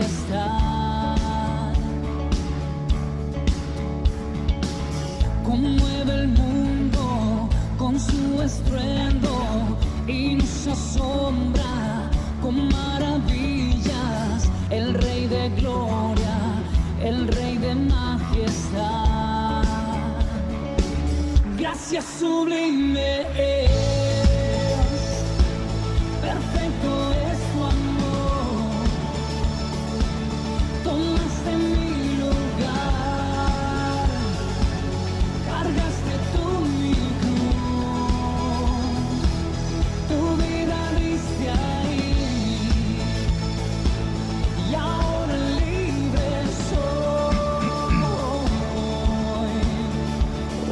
majestad. Conmueve el mundo con su estruendo y nos asombra con maravillas. El Rey de gloria, el Rey de majestad. Gracia sublime es, perfecto es tu amor. Tomaste mi lugar, cargaste tú mi cruz, tu vida diste ahí, y ahora libre soy.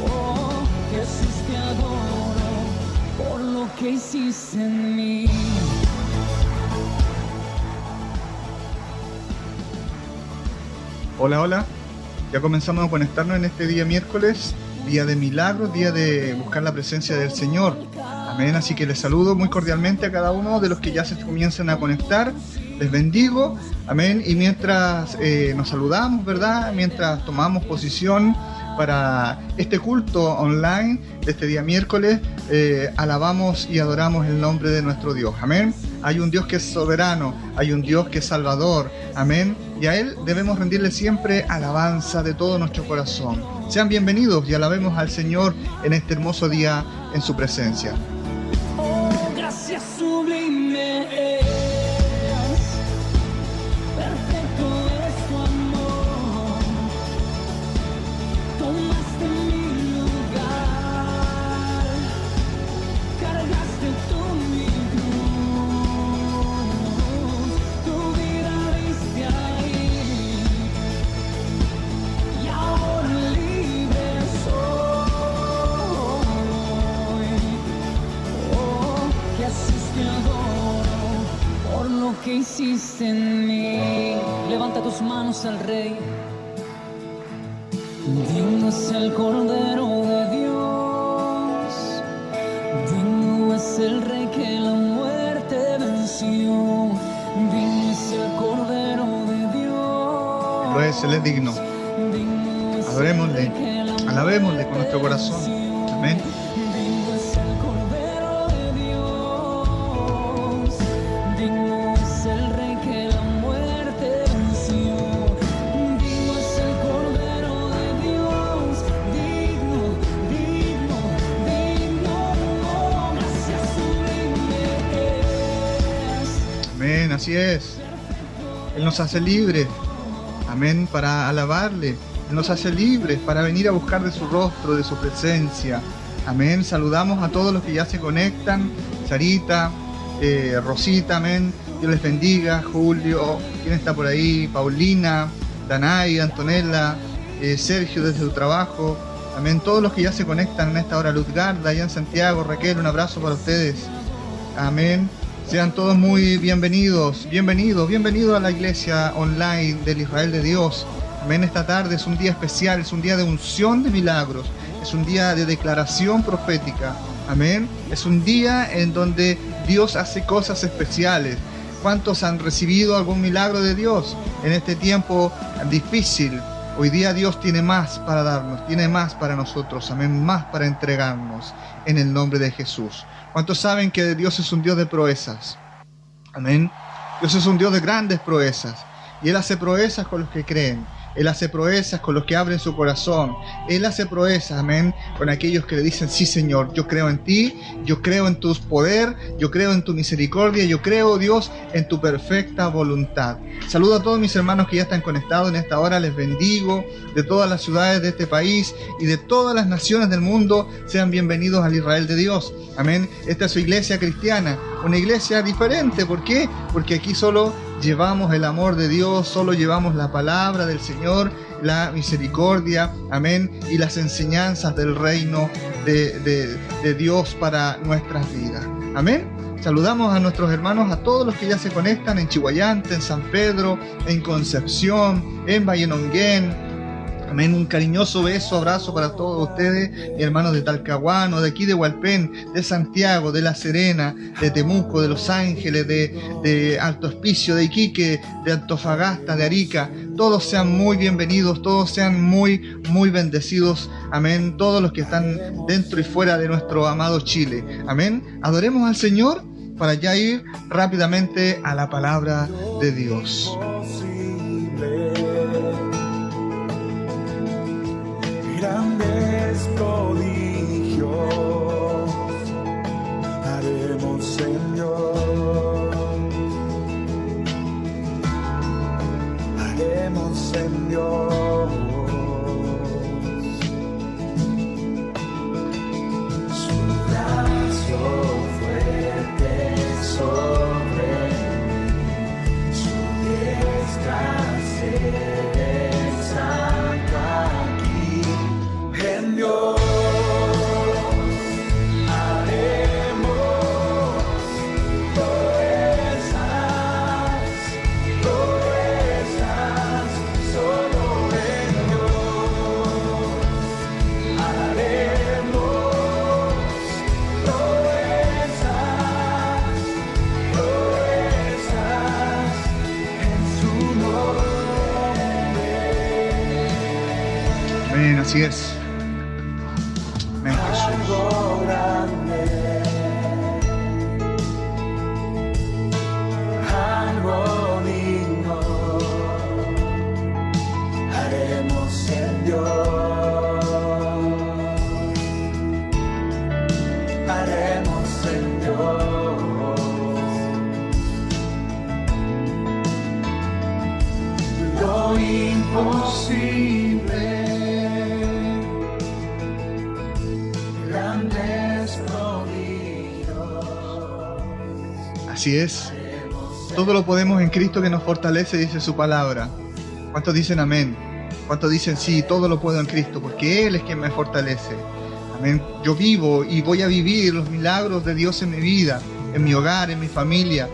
Oh, Jesús, te adoro por lo que hiciste en mí. Hola, hola. Ya comenzamos a conectarnos en este día miércoles, día de milagros, día de buscar la presencia del Señor. Amén. Así que les saludo muy cordialmente a cada uno de los que ya se comienzan a conectar. Les bendigo. Amén. Y mientras nos saludamos, ¿verdad? Mientras tomamos posición para este culto online de este día miércoles, alabamos y adoramos el nombre de nuestro Dios. Amén. Hay un Dios que es soberano, hay un Dios que es salvador. Amén. Y a Él debemos rendirle siempre alabanza de todo nuestro corazón. Sean bienvenidos y alabemos al Señor en este hermoso día en su presencia. Oh, gracia sublime es, perfecto es tu amor. Tomaste mi lugar, cargaste tú mi cruz, tu vida diste ahí, y ahora libre soy. Oh, Jesús, te adoro por lo que hiciste en mí. Levanta tus manos al Rey. Digno es el Cordero de Dios, digno es el Rey que la muerte venció, digno es el Cordero de Dios. Lo es, Él es digno. Digno es el Adorémosle, Rey que la muerte alabémosle con nuestro corazón. venció. Amén. Digno es el Cordero de Dios, digno es el Rey que la muerte venció, digno es el Cordero de Dios, digno, digno, digno. Oh, gracia sublime es. Amén, así es. Él nos hace libres. Amén, para alabarle. Él nos hace libres para venir a buscar de su rostro, de su presencia. Amén. Saludamos a todos los que ya se conectan. Sarita, Rosita, amén. Dios les bendiga. Julio, ¿quién está por ahí? Paulina, Danay, Antonella, Sergio desde su trabajo. Amén. Todos los que ya se conectan en esta hora. Luzgarda, allá en Santiago. Raquel, un abrazo para ustedes. Amén. Sean todos muy bienvenidos, bienvenidos a la iglesia online del Israel de Dios. Amén. Esta tarde es un día especial, es un día de unción de milagros, es un día de declaración profética. Amén. Es un día en donde Dios hace cosas especiales. ¿Cuántos han recibido algún milagro de Dios en este tiempo difícil? Hoy día Dios tiene más para darnos, tiene más para nosotros, amén, más para entregarnos en el nombre de Jesús. ¿Cuántos saben que Dios es un Dios de proezas? Amén. Dios es un Dios de grandes proezas y Él hace proezas con los que creen. Él hace proezas con los que abren su corazón. Él hace proezas, amén, con aquellos que le dicen: sí, Señor, yo creo en ti, yo creo en tu poder, yo creo en tu misericordia, yo creo, Dios, en tu perfecta voluntad. Saludo a todos mis hermanos que ya están conectados en esta hora. Les bendigo de todas las ciudades de este país y de todas las naciones del mundo. Sean bienvenidos al Israel de Dios. Amén. Esta es su iglesia cristiana, una iglesia diferente. ¿Por qué? Porque aquí solo llevamos el amor de Dios, solo llevamos la palabra del Señor, la misericordia, amén, y las enseñanzas del reino de Dios para nuestras vidas. Amén. Saludamos a nuestros hermanos, a todos los que ya se conectan en Chihuayante, en San Pedro, en Concepción, en Vallenonguén, Amén. Un cariñoso beso, abrazo para todos ustedes, mis hermanos de Talcahuano, de aquí de Hualpén, de Santiago, de La Serena, de Temuco, de Los Ángeles, de Alto Hospicio, de Iquique, de Antofagasta, de Arica. Todos sean muy bienvenidos, todos sean muy, muy bendecidos. Amén. Todos los que están dentro y fuera de nuestro amado Chile. Amén. Adoremos al Señor para ya ir rápidamente a la palabra de Dios. Grandes prodigios haremos, Señor, haremos, Señor. Su brazo fuerte sobre mí, su diestra se exalta. En Dios haremos proezas, solo en Dios haremos proezas en su nombre. Amén, así es. Algo grande, algo digno, haremos en Dios, haremos en Dios, lo imposible. Así es. Todo lo podemos en Cristo que nos fortalece, dice su palabra. ¿Cuántos dicen amén? ¿Cuántos dicen sí, todo lo puedo en Cristo? Porque Él es quien me fortalece. Amén. Yo vivo y voy a vivir los milagros de Dios en mi vida, en mi hogar, en mi familia.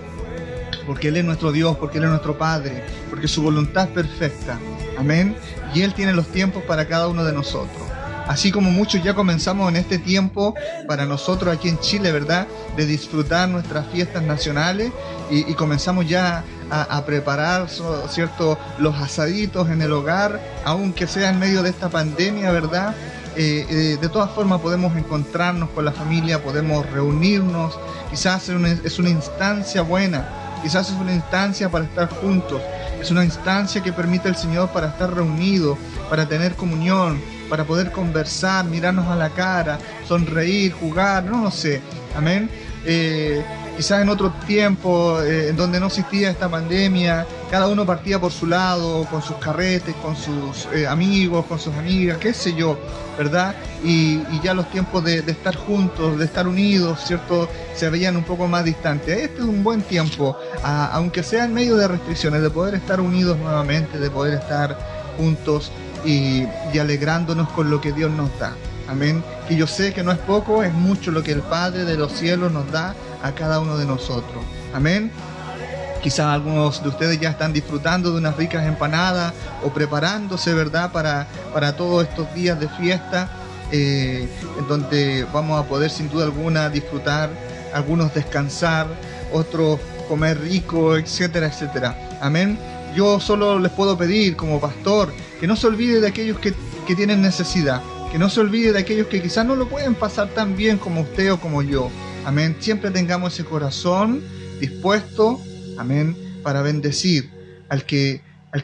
Porque Él es nuestro Dios, porque Él es nuestro Padre, porque su voluntad es perfecta. Amén. Y Él tiene los tiempos para cada uno de nosotros. Así como muchos ya comenzamos en este tiempo para nosotros aquí en Chile, ¿verdad? De disfrutar nuestras fiestas nacionales y comenzamos ya a preparar, ¿cierto? Los asaditos en el hogar, aunque sea en medio de esta pandemia, ¿verdad? De todas formas podemos encontrarnos con la familia, podemos reunirnos, quizás es una instancia buena, quizás es una instancia para estar juntos, es una instancia que permite el Señor para estar reunidos, para tener comunión, para poder conversar, mirarnos a la cara, sonreír, jugar, no lo sé, amén. Quizás en otro tiempo, en donde no existía esta pandemia, cada uno partía por su lado, con sus carretes, con sus amigos, con sus amigas, qué sé yo, ¿verdad? Y ya los tiempos de estar juntos, de estar unidos, ¿cierto? Se veían un poco más distantes. Este es un buen tiempo, aunque sea en medio de restricciones, de poder estar unidos nuevamente, de poder estar juntos y alegrándonos con lo que Dios nos da. Amén. Que yo sé que no es poco, es mucho lo que el Padre de los cielos nos da a cada uno de nosotros. Amén. Quizás algunos de ustedes ya están disfrutando de unas ricas empanadas o preparándose, ¿verdad? Para todos estos días de fiesta, en donde vamos a poder sin duda alguna disfrutar, algunos descansar, otros comer rico, etcétera, etcétera. Amén. Yo solo les puedo pedir como pastor que no se olvide de aquellos que tienen necesidad, que no se olvide de aquellos que quizás no lo pueden pasar tan bien como usted o como yo. Amén. Siempre tengamos ese corazón dispuesto, amén, para bendecir al que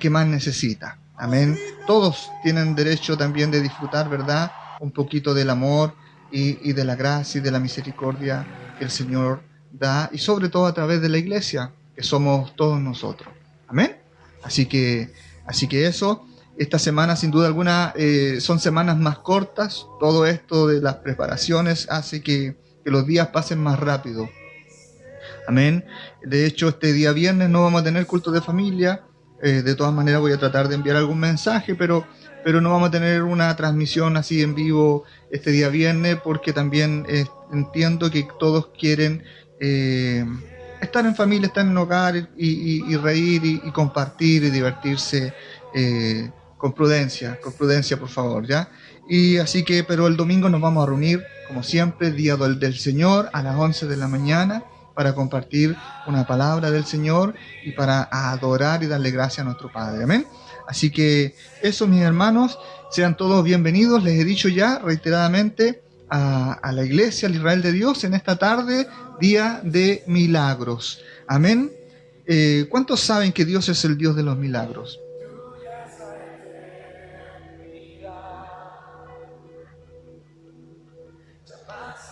más necesita. Amén. Todos tienen derecho también de disfrutar, ¿verdad? Un poquito del amor y de la gracia y de la misericordia que el Señor da, y sobre todo a través de la iglesia, que somos todos nosotros. Amén. Así que eso. Esta semana, sin duda alguna, son semanas más cortas. Todo esto de las preparaciones hace que los días pasen más rápido. Amén. De hecho, este día viernes no vamos a tener culto de familia. De todas maneras voy a tratar de enviar algún mensaje, pero no vamos a tener una transmisión así en vivo este día viernes, porque también entiendo que todos quieren estar en familia, estar en hogar y reír y compartir y divertirse con prudencia, por favor, ¿ya? Y así que, pero el domingo nos vamos a reunir, como siempre, día del Señor, a las 11 de la mañana, para compartir una palabra del Señor y para adorar y darle gracias a nuestro Padre. Amén. Así que eso, mis hermanos, sean todos bienvenidos. Les he dicho ya reiteradamente a la iglesia, al Israel de Dios, en esta tarde, día de milagros. Amén. ¿Cuántos saben que Dios es el Dios de los milagros?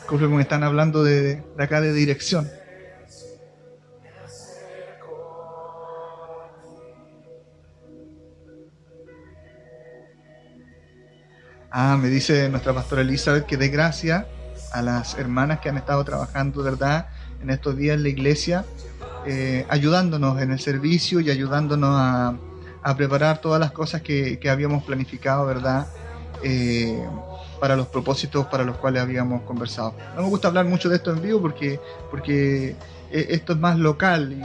Como me están hablando de acá de dirección. Me dice nuestra pastora Elizabeth que dé gracias a las hermanas que han estado trabajando, ¿verdad?, en estos días en la iglesia, ayudándonos en el servicio y ayudándonos a preparar todas las cosas que habíamos planificado, ¿verdad?, para los propósitos para los cuales habíamos conversado. No me gusta hablar mucho de esto en vivo porque esto es más local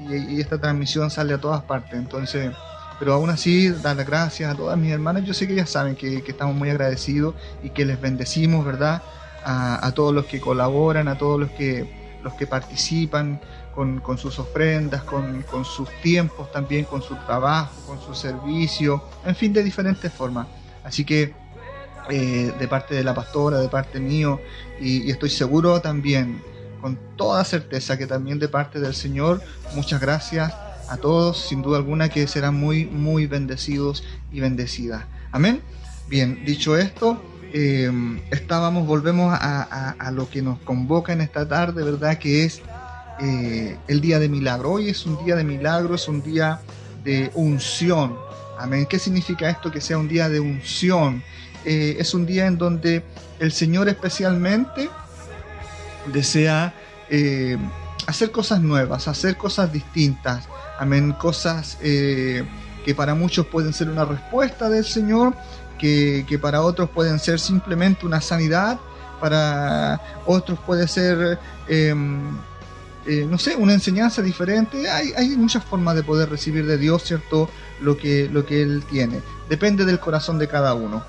y esta transmisión sale a todas partes, entonces... Pero aún así, dar las gracias a todas mis hermanas. Yo sé que ellas saben que estamos muy agradecidos y que les bendecimos, ¿verdad? A todos los que colaboran, a todos los que participan con sus ofrendas, con sus tiempos también, con su trabajo, con su servicio, en fin, de diferentes formas. Así que de parte de la pastora, de parte mío, y estoy seguro también, con toda certeza, que también de parte del Señor, muchas gracias a todos, sin duda alguna que serán muy, muy bendecidos y bendecidas. Amén. Bien, dicho esto, volvemos a lo que nos convoca en esta tarde, ¿verdad?, que es el día de milagro. Hoy es un día de milagro, es un día de unción. Amén. ¿Qué significa esto, que sea un día de unción? Es un día en donde el Señor especialmente desea hacer cosas nuevas, hacer cosas distintas. Amén, cosas que para muchos pueden ser una respuesta del Señor, que para otros pueden ser simplemente una sanidad, para otros puede ser, no sé, una enseñanza diferente. Hay muchas formas de poder recibir de Dios, ¿cierto?, lo que Él tiene. Depende del corazón de cada uno.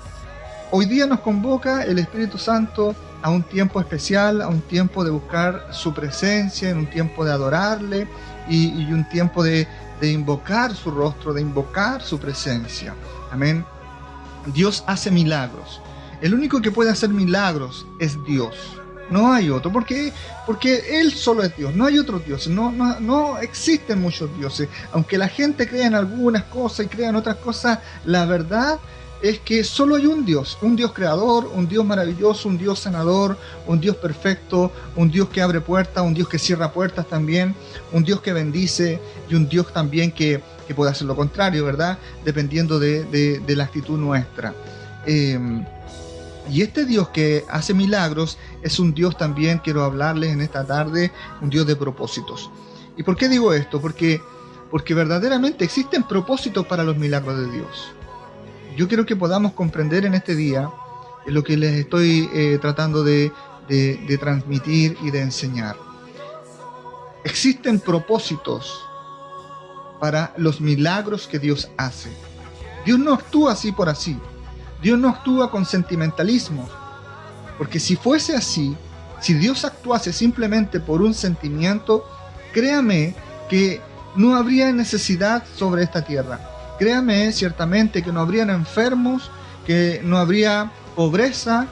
Hoy día nos convoca el Espíritu Santo a un tiempo especial, a un tiempo de buscar su presencia, en un tiempo de adorarle, y un tiempo de invocar su rostro, de invocar su presencia. Amén. Dios hace milagros. El único que puede hacer milagros es Dios. No hay otro, porque Él solo es Dios. No hay otros dioses. No existen muchos dioses. Aunque la gente crea en algunas cosas y crea en otras cosas, la verdad es que solo hay un Dios creador, un Dios maravilloso, un Dios sanador, un Dios perfecto, un Dios que abre puertas, un Dios que cierra puertas también, un Dios que bendice y un Dios también que puede hacer lo contrario, ¿verdad?, dependiendo de la actitud nuestra. Y este Dios que hace milagros es un Dios también, quiero hablarles en esta tarde, un Dios de propósitos. ¿Y por qué digo esto? Porque verdaderamente existen propósitos para los milagros de Dios. Yo quiero que podamos comprender en este día lo que les estoy tratando de transmitir y de enseñar. Existen propósitos para los milagros que Dios hace. Dios no actúa así por así. Dios no actúa con sentimentalismo. Porque si fuese así, si Dios actuase simplemente por un sentimiento, créame que no habría necesidad sobre esta tierra. Créame, ciertamente, que no habrían enfermos, que no habría pobreza.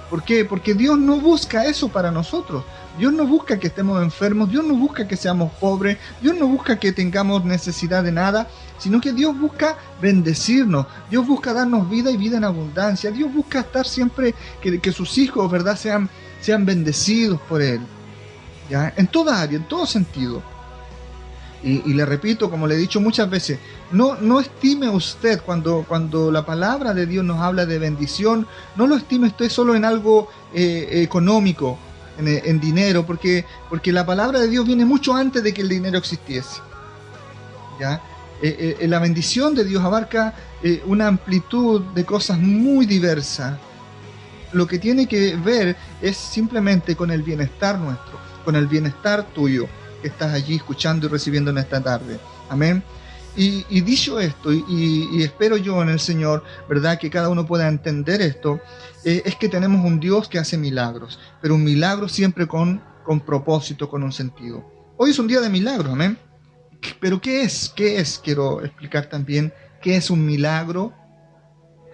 ¿Por qué? Porque Dios no busca eso para nosotros. Dios no busca que estemos enfermos, Dios no busca que seamos pobres, Dios no busca que tengamos necesidad de nada, sino que Dios busca bendecirnos, Dios busca darnos vida y vida en abundancia, Dios busca estar siempre, que sus hijos, ¿verdad?, sean bendecidos por Él, ¿ya? En toda área, en todo sentido. Y le repito, como le he dicho muchas veces, no estime usted cuando la palabra de Dios nos habla de bendición, no lo estime usted solo en algo económico, en dinero, porque la palabra de Dios viene mucho antes de que el dinero existiese, ¿ya? La bendición de Dios abarca una amplitud de cosas muy diversas. Lo que tiene que ver es simplemente con el bienestar nuestro, con el bienestar tuyo, que estás allí escuchando y recibiendo en esta tarde. Amén. Y dicho esto, y espero yo en el Señor, ¿verdad?, que cada uno pueda entender esto, es que tenemos un Dios que hace milagros, pero un milagro siempre con propósito, con un sentido. Hoy es un día de milagros, amén. Pero ¿qué es? ¿Qué es? Quiero explicar también qué es un milagro,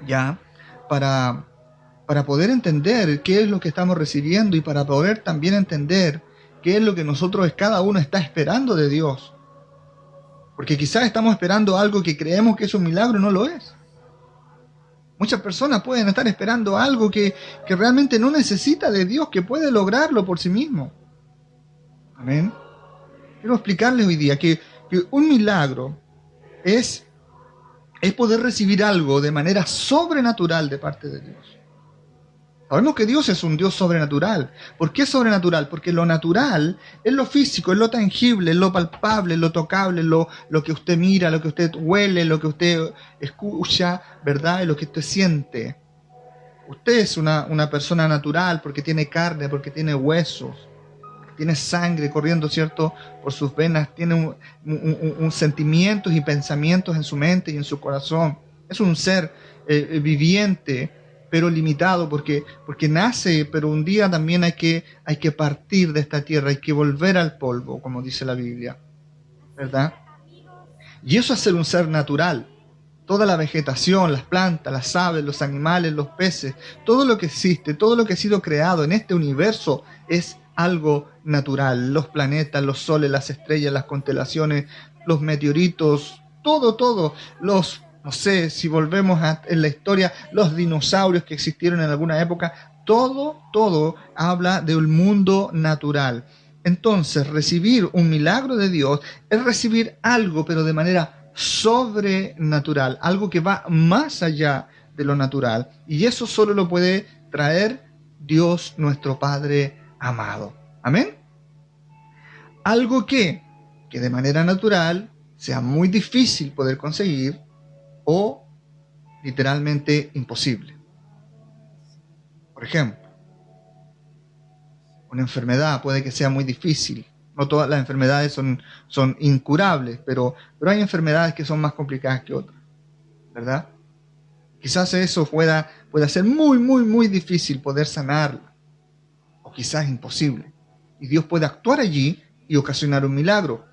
ya, para poder entender qué es lo que estamos recibiendo y para poder también entender qué es lo que nosotros, cada uno está esperando de Dios. Porque quizás estamos esperando algo que creemos que es un milagro y no lo es. Muchas personas pueden estar esperando algo que realmente no necesita de Dios, que puede lograrlo por sí mismo. Amén. Quiero explicarles hoy día que un milagro es poder recibir algo de manera sobrenatural de parte de Dios. Sabemos que Dios es un Dios sobrenatural. ¿Por qué sobrenatural? Porque lo natural es lo físico, es lo tangible, es lo palpable, es lo tocable, lo que usted mira, lo que usted huele, lo que usted escucha, ¿verdad? Es lo que usted siente. Usted es una persona natural porque tiene carne, porque tiene huesos, tiene sangre corriendo, ¿cierto?, por sus venas, tiene un sentimientos y pensamientos en su mente y en su corazón. Es un ser viviente, pero limitado, porque nace, pero un día también hay que partir de esta tierra, hay que volver al polvo, como dice la Biblia, ¿verdad? Y eso es ser un ser natural. Toda la vegetación, las plantas, las aves, los animales, los peces, todo lo que existe, todo lo que ha sido creado en este universo es algo natural. Los planetas, los soles, las estrellas, las constelaciones, los meteoritos, todo, no sé, si volvemos en la historia, los dinosaurios que existieron en alguna época, todo habla de un mundo natural. Entonces, recibir un milagro de Dios es recibir algo, pero de manera sobrenatural, algo que va más allá de lo natural. Y eso solo lo puede traer Dios, nuestro Padre amado. ¿Amén? Algo que de manera natural sea muy difícil poder conseguir, o literalmente imposible. Por ejemplo, una enfermedad puede que sea muy difícil. No todas las enfermedades son incurables, pero hay enfermedades que son más complicadas que otras, ¿verdad? Quizás eso pueda ser muy difícil poder sanarla, o quizás imposible. Y Dios puede actuar allí y ocasionar un milagro.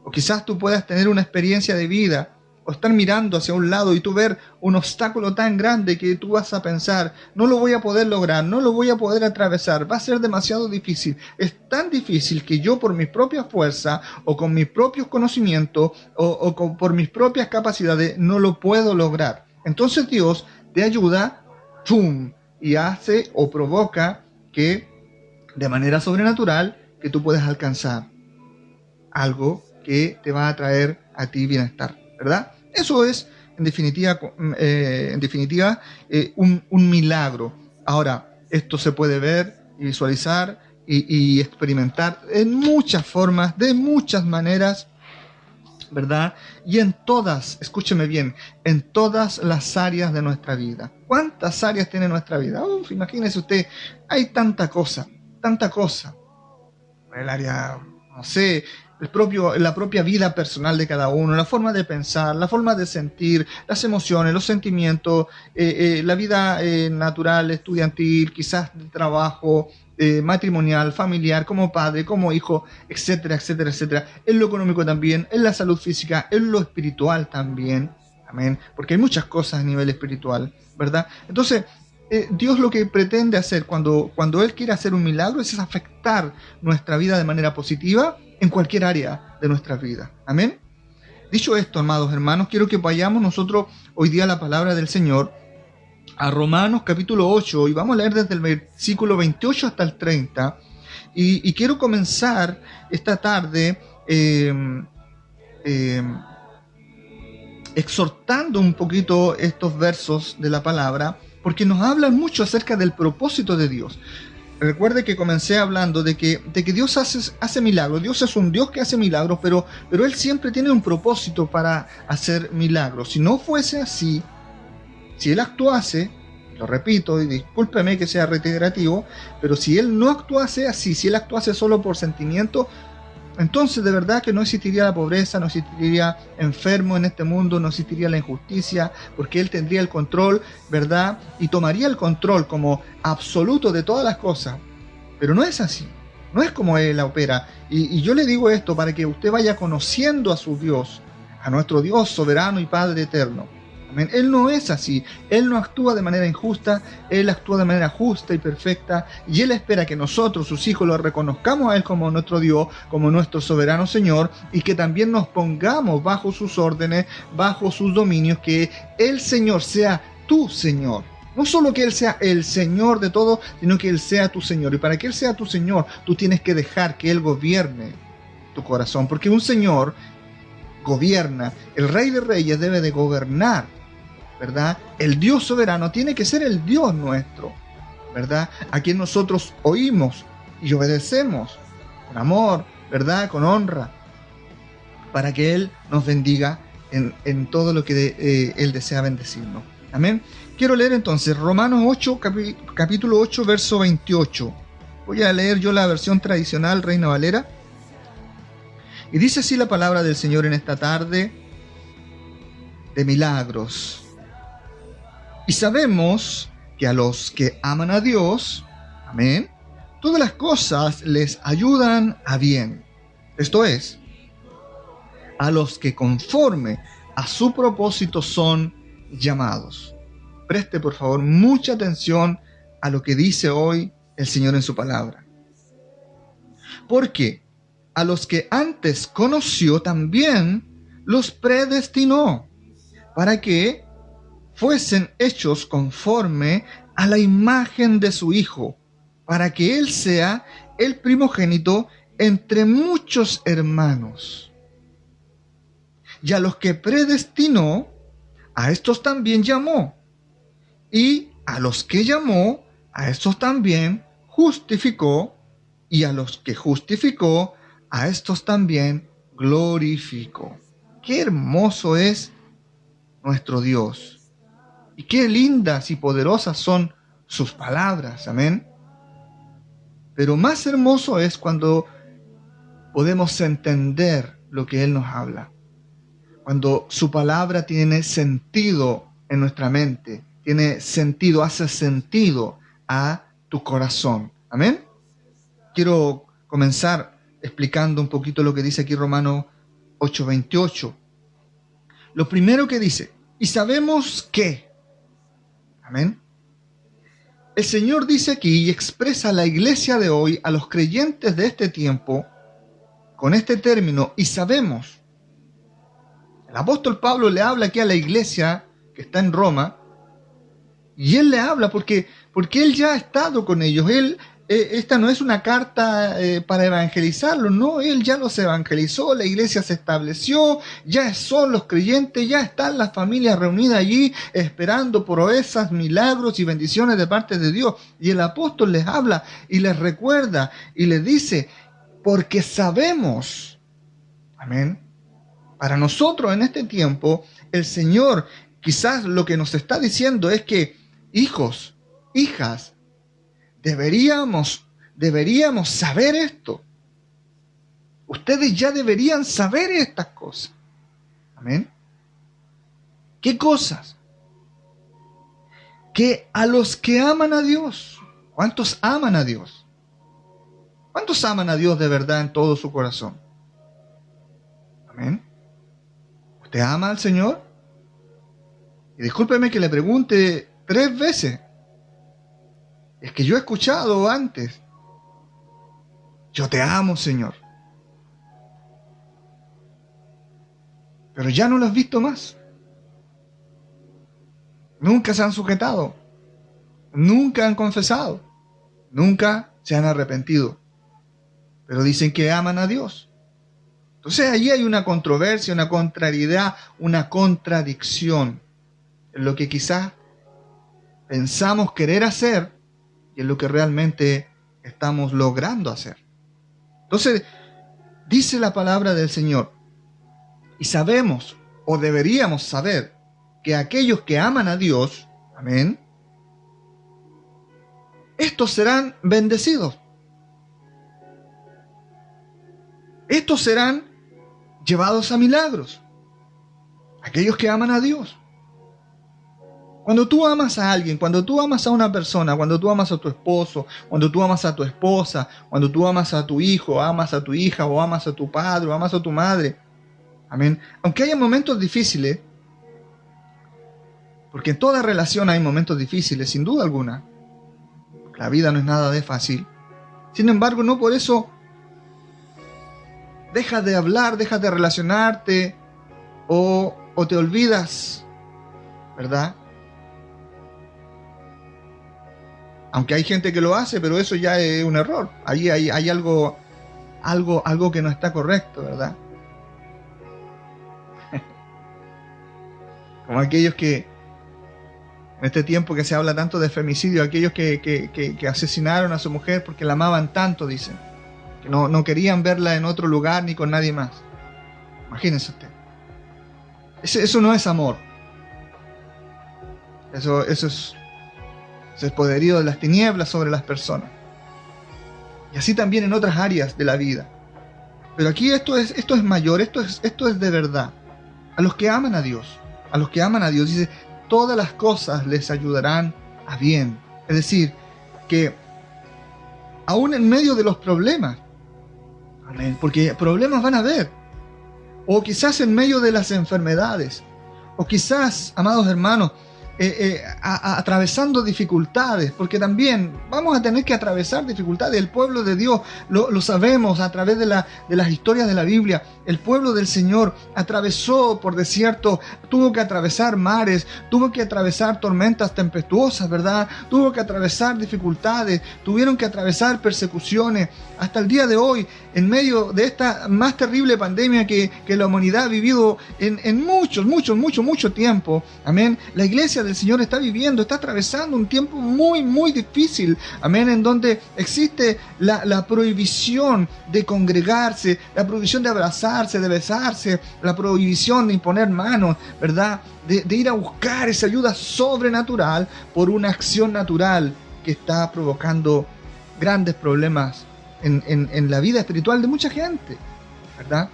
O quizás tú puedas tener una experiencia de vida, o estar mirando hacia un lado y tú ver un obstáculo tan grande que tú vas a pensar, no lo voy a poder lograr, no lo voy a poder atravesar, va a ser demasiado difícil. Es tan difícil que yo por mis propias fuerzas o con mis propios conocimientos por mis propias capacidades no lo puedo lograr. Entonces Dios te ayuda, ¡pum!, y hace o provoca que de manera sobrenatural que tú puedas alcanzar algo que te va a traer a ti bienestar, ¿verdad? Eso es, en definitiva, un milagro. Ahora, esto se puede ver y visualizar y experimentar en muchas formas, de muchas maneras, ¿verdad? Y en todas, escúcheme bien, en todas las áreas de nuestra vida. ¿Cuántas áreas tiene nuestra vida? Imagínese usted, hay tanta cosa. El área, no sé, la propia vida personal de cada uno, la forma de pensar, la forma de sentir, las emociones, los sentimientos, la vida natural, estudiantil, quizás de trabajo, matrimonial, familiar, como padre, como hijo, etcétera, etcétera, etcétera. En lo económico también, en la salud física, en lo espiritual también. Amén. Porque hay muchas cosas a nivel espiritual, ¿verdad? Entonces, Dios lo que pretende hacer cuando Él quiere hacer un milagro es afectar nuestra vida de manera positiva en cualquier área de nuestra vida. Amén. Dicho esto, amados hermanos, quiero que vayamos nosotros hoy día a la palabra del Señor, a Romanos capítulo 8, y vamos a leer desde el versículo 28 hasta el 30. Y quiero comenzar esta tarde exhortando un poquito estos versos de la palabra, porque nos hablan mucho acerca del propósito de Dios. Recuerde que comencé hablando de que Dios hace milagros. Dios es un Dios que hace milagros, pero Él siempre tiene un propósito para hacer milagros. Si no fuese así, si Él actuase, lo repito y discúlpeme que sea reiterativo, pero si Él no actuase así, si Él actuase solo por sentimiento, entonces de verdad que no existiría la pobreza, no existiría enfermo en este mundo, no existiría la injusticia, porque Él tendría el control, ¿verdad? Y tomaría el control como absoluto de todas las cosas. Pero no es así, no es como Él opera. Y yo le digo esto para que usted vaya conociendo a su Dios, a nuestro Dios soberano y Padre eterno. Amén. Él no es así, Él no actúa de manera injusta, Él actúa de manera justa y perfecta, y Él espera que nosotros, sus hijos, lo reconozcamos a Él como nuestro Dios, como nuestro soberano Señor, y que también nos pongamos bajo sus órdenes, bajo sus dominios, que el Señor sea tu Señor. No solo que Él sea el Señor de todo, sino que Él sea tu Señor. Y para que Él sea tu Señor, tú tienes que dejar que Él gobierne tu corazón, porque un Señor gobierna, el Rey de Reyes debe de gobernar, ¿verdad? El Dios soberano tiene que ser el Dios nuestro, ¿verdad? A quien nosotros oímos y obedecemos con amor, ¿verdad? Con honra, para que Él nos bendiga en todo lo que Él desea bendecirnos. Amén. Quiero leer entonces Romanos 8, capítulo 8, verso 28. Voy a leer yo la versión tradicional, Reina Valera. Y dice así la palabra del Señor en esta tarde de milagros. Y sabemos que a los que aman a Dios, amén, todas las cosas les ayudan a bien. Esto es, a los que conforme a su propósito son llamados. Preste por favor mucha atención a lo que dice hoy el Señor en su palabra. Porque a los que antes conoció también los predestinó para que fuesen hechos conforme a la imagen de su Hijo, para que Él sea el primogénito entre muchos hermanos. Y a los que predestinó, a estos también llamó. Y a los que llamó, a estos también justificó. Y a los que justificó, a estos también glorificó. Qué hermoso es nuestro Dios. Y qué lindas y poderosas son sus palabras. Amén. Pero más hermoso es cuando podemos entender lo que Él nos habla. Cuando su palabra tiene sentido en nuestra mente, tiene sentido, hace sentido a tu corazón. Amén. Quiero comenzar explicando un poquito lo que dice aquí Romanos 8:28. Lo primero que dice, y sabemos que, amén. El Señor dice aquí y expresa a la iglesia de hoy, a los creyentes de este tiempo, con este término, y sabemos. El apóstol Pablo le habla aquí a la iglesia que está en Roma, y él le habla porque él ya ha estado con ellos. Esta no es una carta para evangelizarlos, no, él ya los evangelizó, la iglesia se estableció, ya son los creyentes, ya están las familias reunidas allí esperando proezas, milagros y bendiciones de parte de Dios. Y el apóstol les habla y les recuerda y les dice, porque sabemos, amén. Para nosotros en este tiempo, el Señor quizás lo que nos está diciendo es que hijos, hijas, deberíamos saber esto. Ustedes ya deberían saber estas cosas. Amén. ¿Qué cosas? Que a los que aman a Dios. ¿Cuántos aman a Dios? ¿Cuántos aman a Dios de verdad en todo su corazón? Amén. ¿Usted ama al Señor? Y discúlpeme que le pregunte 3 veces. Es que yo he escuchado antes. Yo te amo, Señor. Pero ya no lo has visto más. Nunca se han sujetado. Nunca han confesado. Nunca se han arrepentido. Pero dicen que aman a Dios. Entonces allí hay una controversia, una contrariedad, una contradicción en lo que quizás pensamos querer hacer y en lo que realmente estamos logrando hacer. Entonces, dice la palabra del Señor, y sabemos, o deberíamos saber, que aquellos que aman a Dios, amén, estos serán bendecidos. estos serán llevados a milagros. Aquellos que aman a Dios. Cuando tú amas a alguien, cuando tú amas a una persona, cuando tú amas a tu esposo, cuando tú amas a tu esposa, cuando tú amas a tu hijo, amas a tu hija, o amas a tu padre, o amas a tu madre. Amén. Aunque haya momentos difíciles, porque en toda relación hay momentos difíciles, sin duda alguna. La vida no es nada de fácil. Sin embargo, no por eso dejas de hablar, dejas de relacionarte o te olvidas, ¿verdad? Aunque hay gente que lo hace, pero eso ya es un error. Allí hay algo que no está correcto, ¿verdad? Como aquellos que, en este tiempo que se habla tanto de femicidio, aquellos que asesinaron a su mujer porque la amaban tanto, dicen. Que no querían verla en otro lugar ni con nadie más. Imagínense usted. Eso no es amor. Eso es poderío de las tinieblas sobre las personas. Y así también en otras áreas de la vida. Pero aquí esto es mayor, esto es de verdad. A los que aman a Dios, dice, todas las cosas les ayudarán a bien. Es decir, que aún en medio de los problemas, amén, porque problemas van a haber, o quizás en medio de las enfermedades, o quizás, amados hermanos, atravesando dificultades, porque también vamos a tener que atravesar dificultades. El pueblo de Dios, lo sabemos a través de las historias de la Biblia, el pueblo del Señor atravesó por desierto, tuvo que atravesar mares, tuvo que atravesar tormentas tempestuosas, ¿verdad? Tuvo que atravesar dificultades, tuvieron que atravesar persecuciones. Hasta el día de hoy, en medio de esta más terrible pandemia que la humanidad ha vivido en mucho tiempo, amén, la iglesia del Señor está atravesando un tiempo muy difícil, amén, en donde existe la prohibición de congregarse, la prohibición de abrazarse, de besarse, la prohibición de imponer manos, ¿verdad? De ir a buscar esa ayuda sobrenatural por una acción natural que está provocando grandes problemas en la vida espiritual de mucha gente, ¿verdad?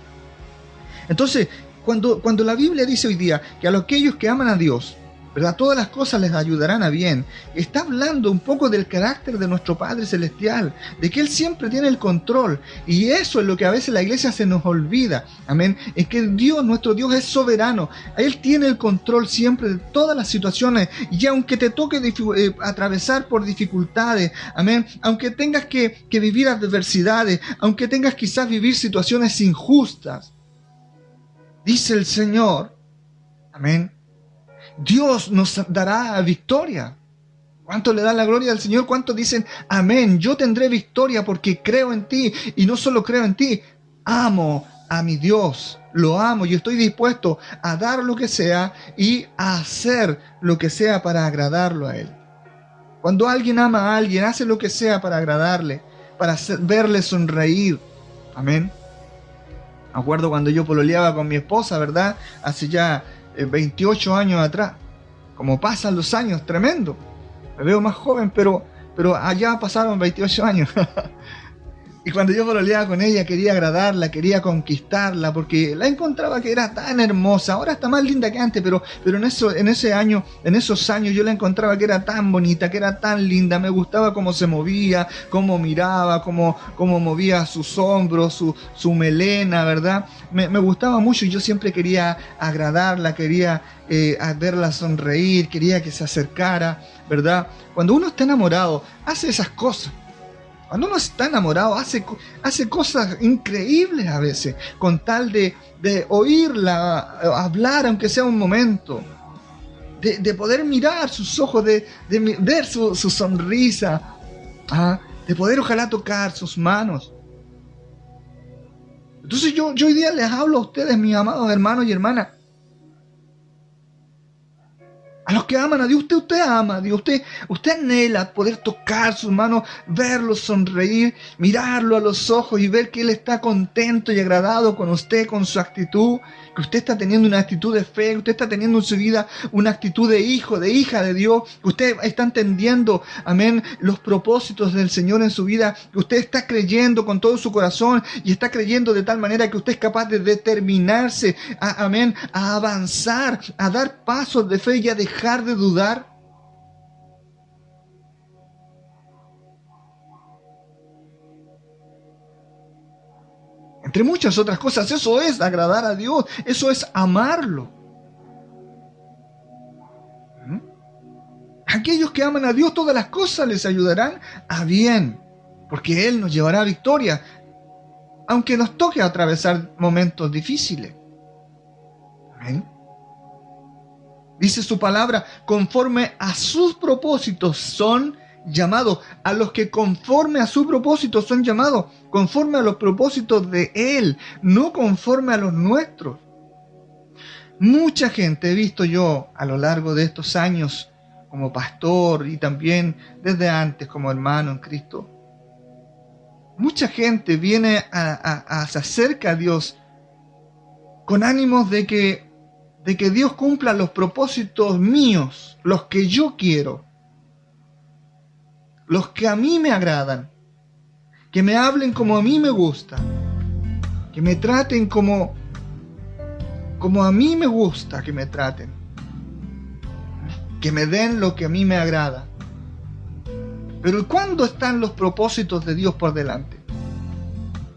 Entonces, cuando la Biblia dice hoy día que a aquellos que aman a Dios, ¿verdad?, todas las cosas les ayudarán a bien, está hablando un poco del carácter de nuestro Padre Celestial, de que Él siempre tiene el control, y eso es lo que a veces la iglesia se nos olvida, amén, es que Dios, nuestro Dios, es soberano. Él tiene el control siempre de todas las situaciones, y aunque te toque atravesar por dificultades, amén, aunque tengas que vivir adversidades, aunque tengas quizás vivir situaciones injustas, dice el Señor, amén, Dios nos dará victoria. ¿Cuánto le dan la gloria al Señor? ¿Cuántos dicen amén? Yo tendré victoria porque creo en ti. Y no solo creo en ti, amo a mi Dios. Lo amo y estoy dispuesto a dar lo que sea y a hacer lo que sea para agradarlo a Él. Cuando alguien ama a alguien, hace lo que sea para agradarle, para verle sonreír. Amén. Me acuerdo cuando yo pololeaba con mi esposa, ¿verdad? Hace ya 28 años atrás. Como pasan los años, tremendo. Me veo más joven, pero allá pasaron 28 años. Y cuando yo pololeaba con ella, quería agradarla, quería conquistarla, porque la encontraba que era tan hermosa. Ahora está más linda que antes, pero en esos años yo la encontraba que era tan bonita, que era tan linda. Me gustaba cómo se movía, cómo miraba, cómo movía sus hombros, su melena, ¿verdad? Me gustaba mucho y yo siempre quería agradarla, quería verla sonreír, quería que se acercara, ¿verdad? Cuando uno está enamorado, hace esas cosas. Cuando uno está enamorado, hace cosas increíbles a veces, con tal de oírla hablar, aunque sea un momento, de poder mirar sus ojos, de ver su sonrisa, de poder ojalá tocar sus manos. Entonces yo hoy día les hablo a ustedes, mis amados hermanos y hermanas, a los que aman a Dios. Usted ama a Dios, usted anhela poder tocar sus manos, verlo sonreír, mirarlo a los ojos y ver que Él está contento y agradado con usted, con su actitud, que usted está teniendo una actitud de fe, que usted está teniendo en su vida una actitud de hijo, de hija de Dios, que usted está entendiendo, amén, los propósitos del Señor en su vida, que usted está creyendo con todo su corazón y está creyendo de tal manera que usted es capaz de determinarse, amén, a avanzar, a dar pasos de fe y a dejar de dudar. Entre muchas otras cosas, eso es agradar a Dios, eso es amarlo. Aquellos que aman a Dios, todas las cosas les ayudarán a bien, porque Él nos llevará a victoria, aunque nos toque atravesar momentos difíciles. Amén. Dice su palabra, conforme a sus propósitos son llamados. A los que conforme a su propósito son llamados, conforme a los propósitos de Él, no conforme a los nuestros. Mucha gente he visto yo a lo largo de estos años como pastor y también desde antes como hermano en Cristo. Mucha gente viene se acerca a Dios con ánimos de que Dios cumpla los propósitos míos, los que yo quiero, los que a mí me agradan, que me hablen como a mí me gusta, que me traten como a mí me gusta que me traten, que me den lo que a mí me agrada. Pero ¿cuándo están los propósitos de Dios por delante?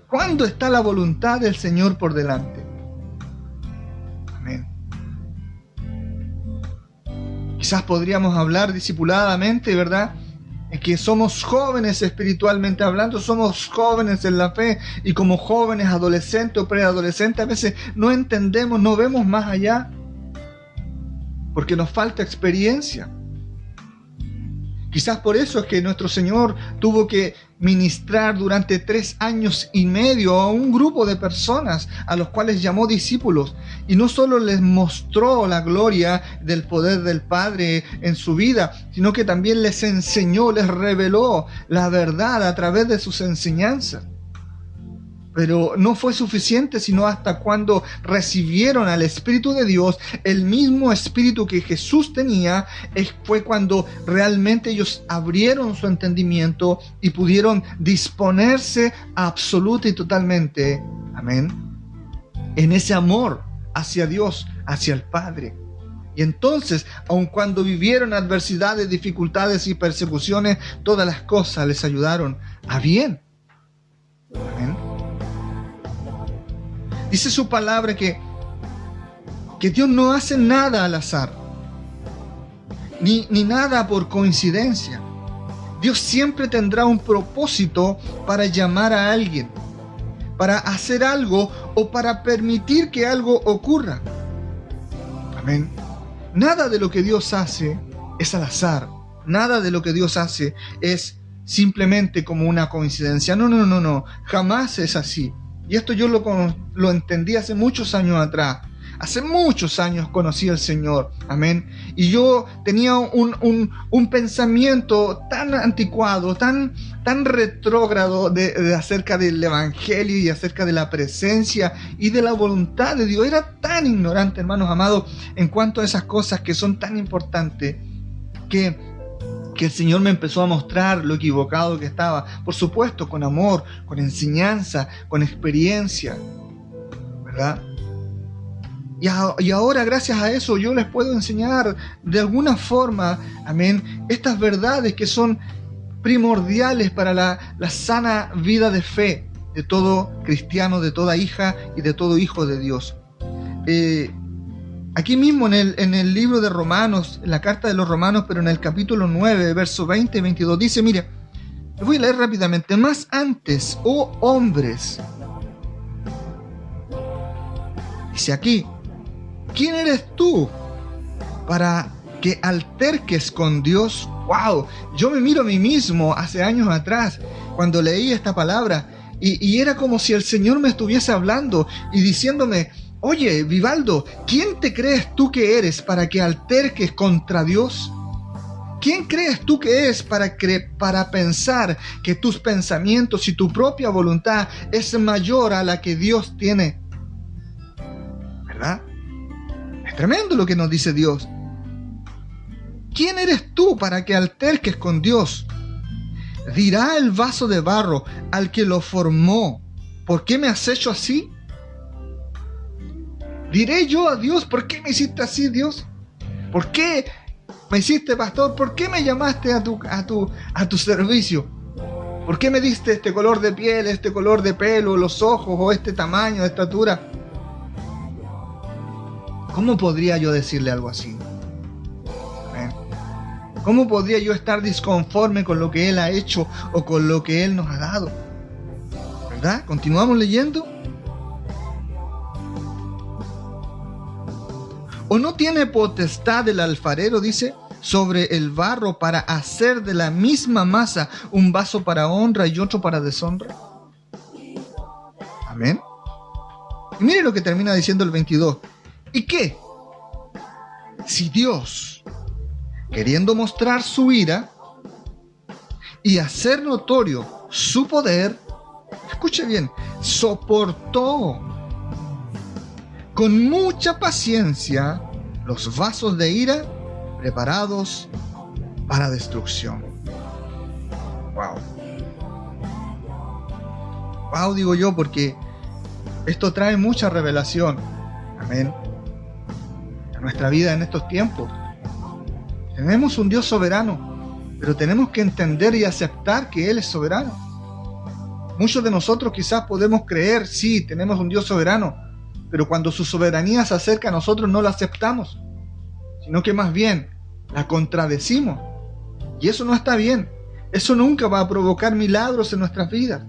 ¿Cuándo está la voluntad del Señor por delante? Amén. Quizás podríamos hablar discipuladamente, ¿verdad?, en que somos jóvenes espiritualmente hablando, somos jóvenes en la fe, y como jóvenes, adolescentes o preadolescentes, a veces no entendemos, no vemos más allá, porque nos falta experiencia. Quizás por eso es que nuestro Señor tuvo que ministrar durante 3 años y medio a un grupo de personas a los cuales llamó discípulos, y no solo les mostró la gloria del poder del Padre en su vida, sino que también les enseñó, les reveló la verdad a través de sus enseñanzas. Pero no fue suficiente, sino hasta cuando recibieron al Espíritu de Dios, el mismo Espíritu que Jesús tenía, fue cuando realmente ellos abrieron su entendimiento y pudieron disponerse absoluta y totalmente, amén, en ese amor hacia Dios, hacia el Padre. Y entonces, aun cuando vivieron adversidades, dificultades y persecuciones, todas las cosas les ayudaron a bien. Amén. Dice su palabra que Dios no hace nada al azar, ni nada por coincidencia. Dios siempre tendrá un propósito para llamar a alguien, para hacer algo o para permitir que algo ocurra. Amén. Nada de lo que Dios hace es al azar. Nada de lo que Dios hace es simplemente como una coincidencia. No. Jamás es así. Y esto yo lo entendí hace muchos años atrás. Hace muchos años conocí al Señor. Amén. Y yo tenía un pensamiento tan anticuado, tan retrógrado acerca del Evangelio y acerca de la presencia y de la voluntad de Dios. Era tan ignorante, hermanos amados, en cuanto a esas cosas que son tan importantes, que el Señor me empezó a mostrar lo equivocado que estaba. Por supuesto, con amor, con enseñanza, con experiencia, ¿verdad? Y ahora, gracias a eso, yo les puedo enseñar de alguna forma, amén, estas verdades que son primordiales para la sana vida de fe de todo cristiano, de toda hija y de todo hijo de Dios. Aquí mismo en el libro de Romanos, en la carta de los Romanos, pero en el capítulo 9, versos 20 y 22, dice, mire, voy a leer rápidamente. Más antes, oh hombres, dice aquí, ¿quién eres tú para que alterques con Dios? ¡Wow! Yo me miro a mí mismo hace años atrás, cuando leí esta palabra, y era como si el Señor me estuviese hablando y diciéndome, oye, Vivaldo, ¿quién te crees tú que eres para que alterques contra Dios? ¿Quién crees tú que es para pensar que tus pensamientos y tu propia voluntad es mayor a la que Dios tiene? ¿Verdad? Es tremendo lo que nos dice Dios. ¿Quién eres tú para que alterques con Dios? Dirá el vaso de barro al que lo formó: ¿por qué me has hecho así? Diré yo a Dios: ¿por qué me hiciste así, Dios? ¿Por qué me hiciste pastor? ¿Por qué me llamaste a tu servicio? ¿Por qué me diste este color de piel, este color de pelo, los ojos o este tamaño de estatura? ¿Cómo podría yo decirle algo así? ¿Cómo podría yo estar disconforme con lo que Él ha hecho o con lo que Él nos ha dado? ¿Verdad? Continuamos leyendo. ¿O no tiene potestad el alfarero, dice, sobre el barro para hacer de la misma masa un vaso para honra y otro para deshonra? Amén. Y mire lo que termina diciendo el 22. ¿Y qué? Si Dios, queriendo mostrar su ira y hacer notorio su poder, escuche bien, soportó con mucha paciencia los vasos de ira preparados para destrucción. Wow. Wow, digo yo, porque esto trae mucha revelación. Amén. A nuestra vida en estos tiempos. Tenemos un Dios soberano, pero tenemos que entender y aceptar que Él es soberano. Muchos de nosotros quizás podemos creer, sí, tenemos un Dios soberano, pero cuando su soberanía se acerca a nosotros no la aceptamos, sino que más bien la contradecimos. Y eso no está bien. Eso nunca va a provocar milagros en nuestras vidas.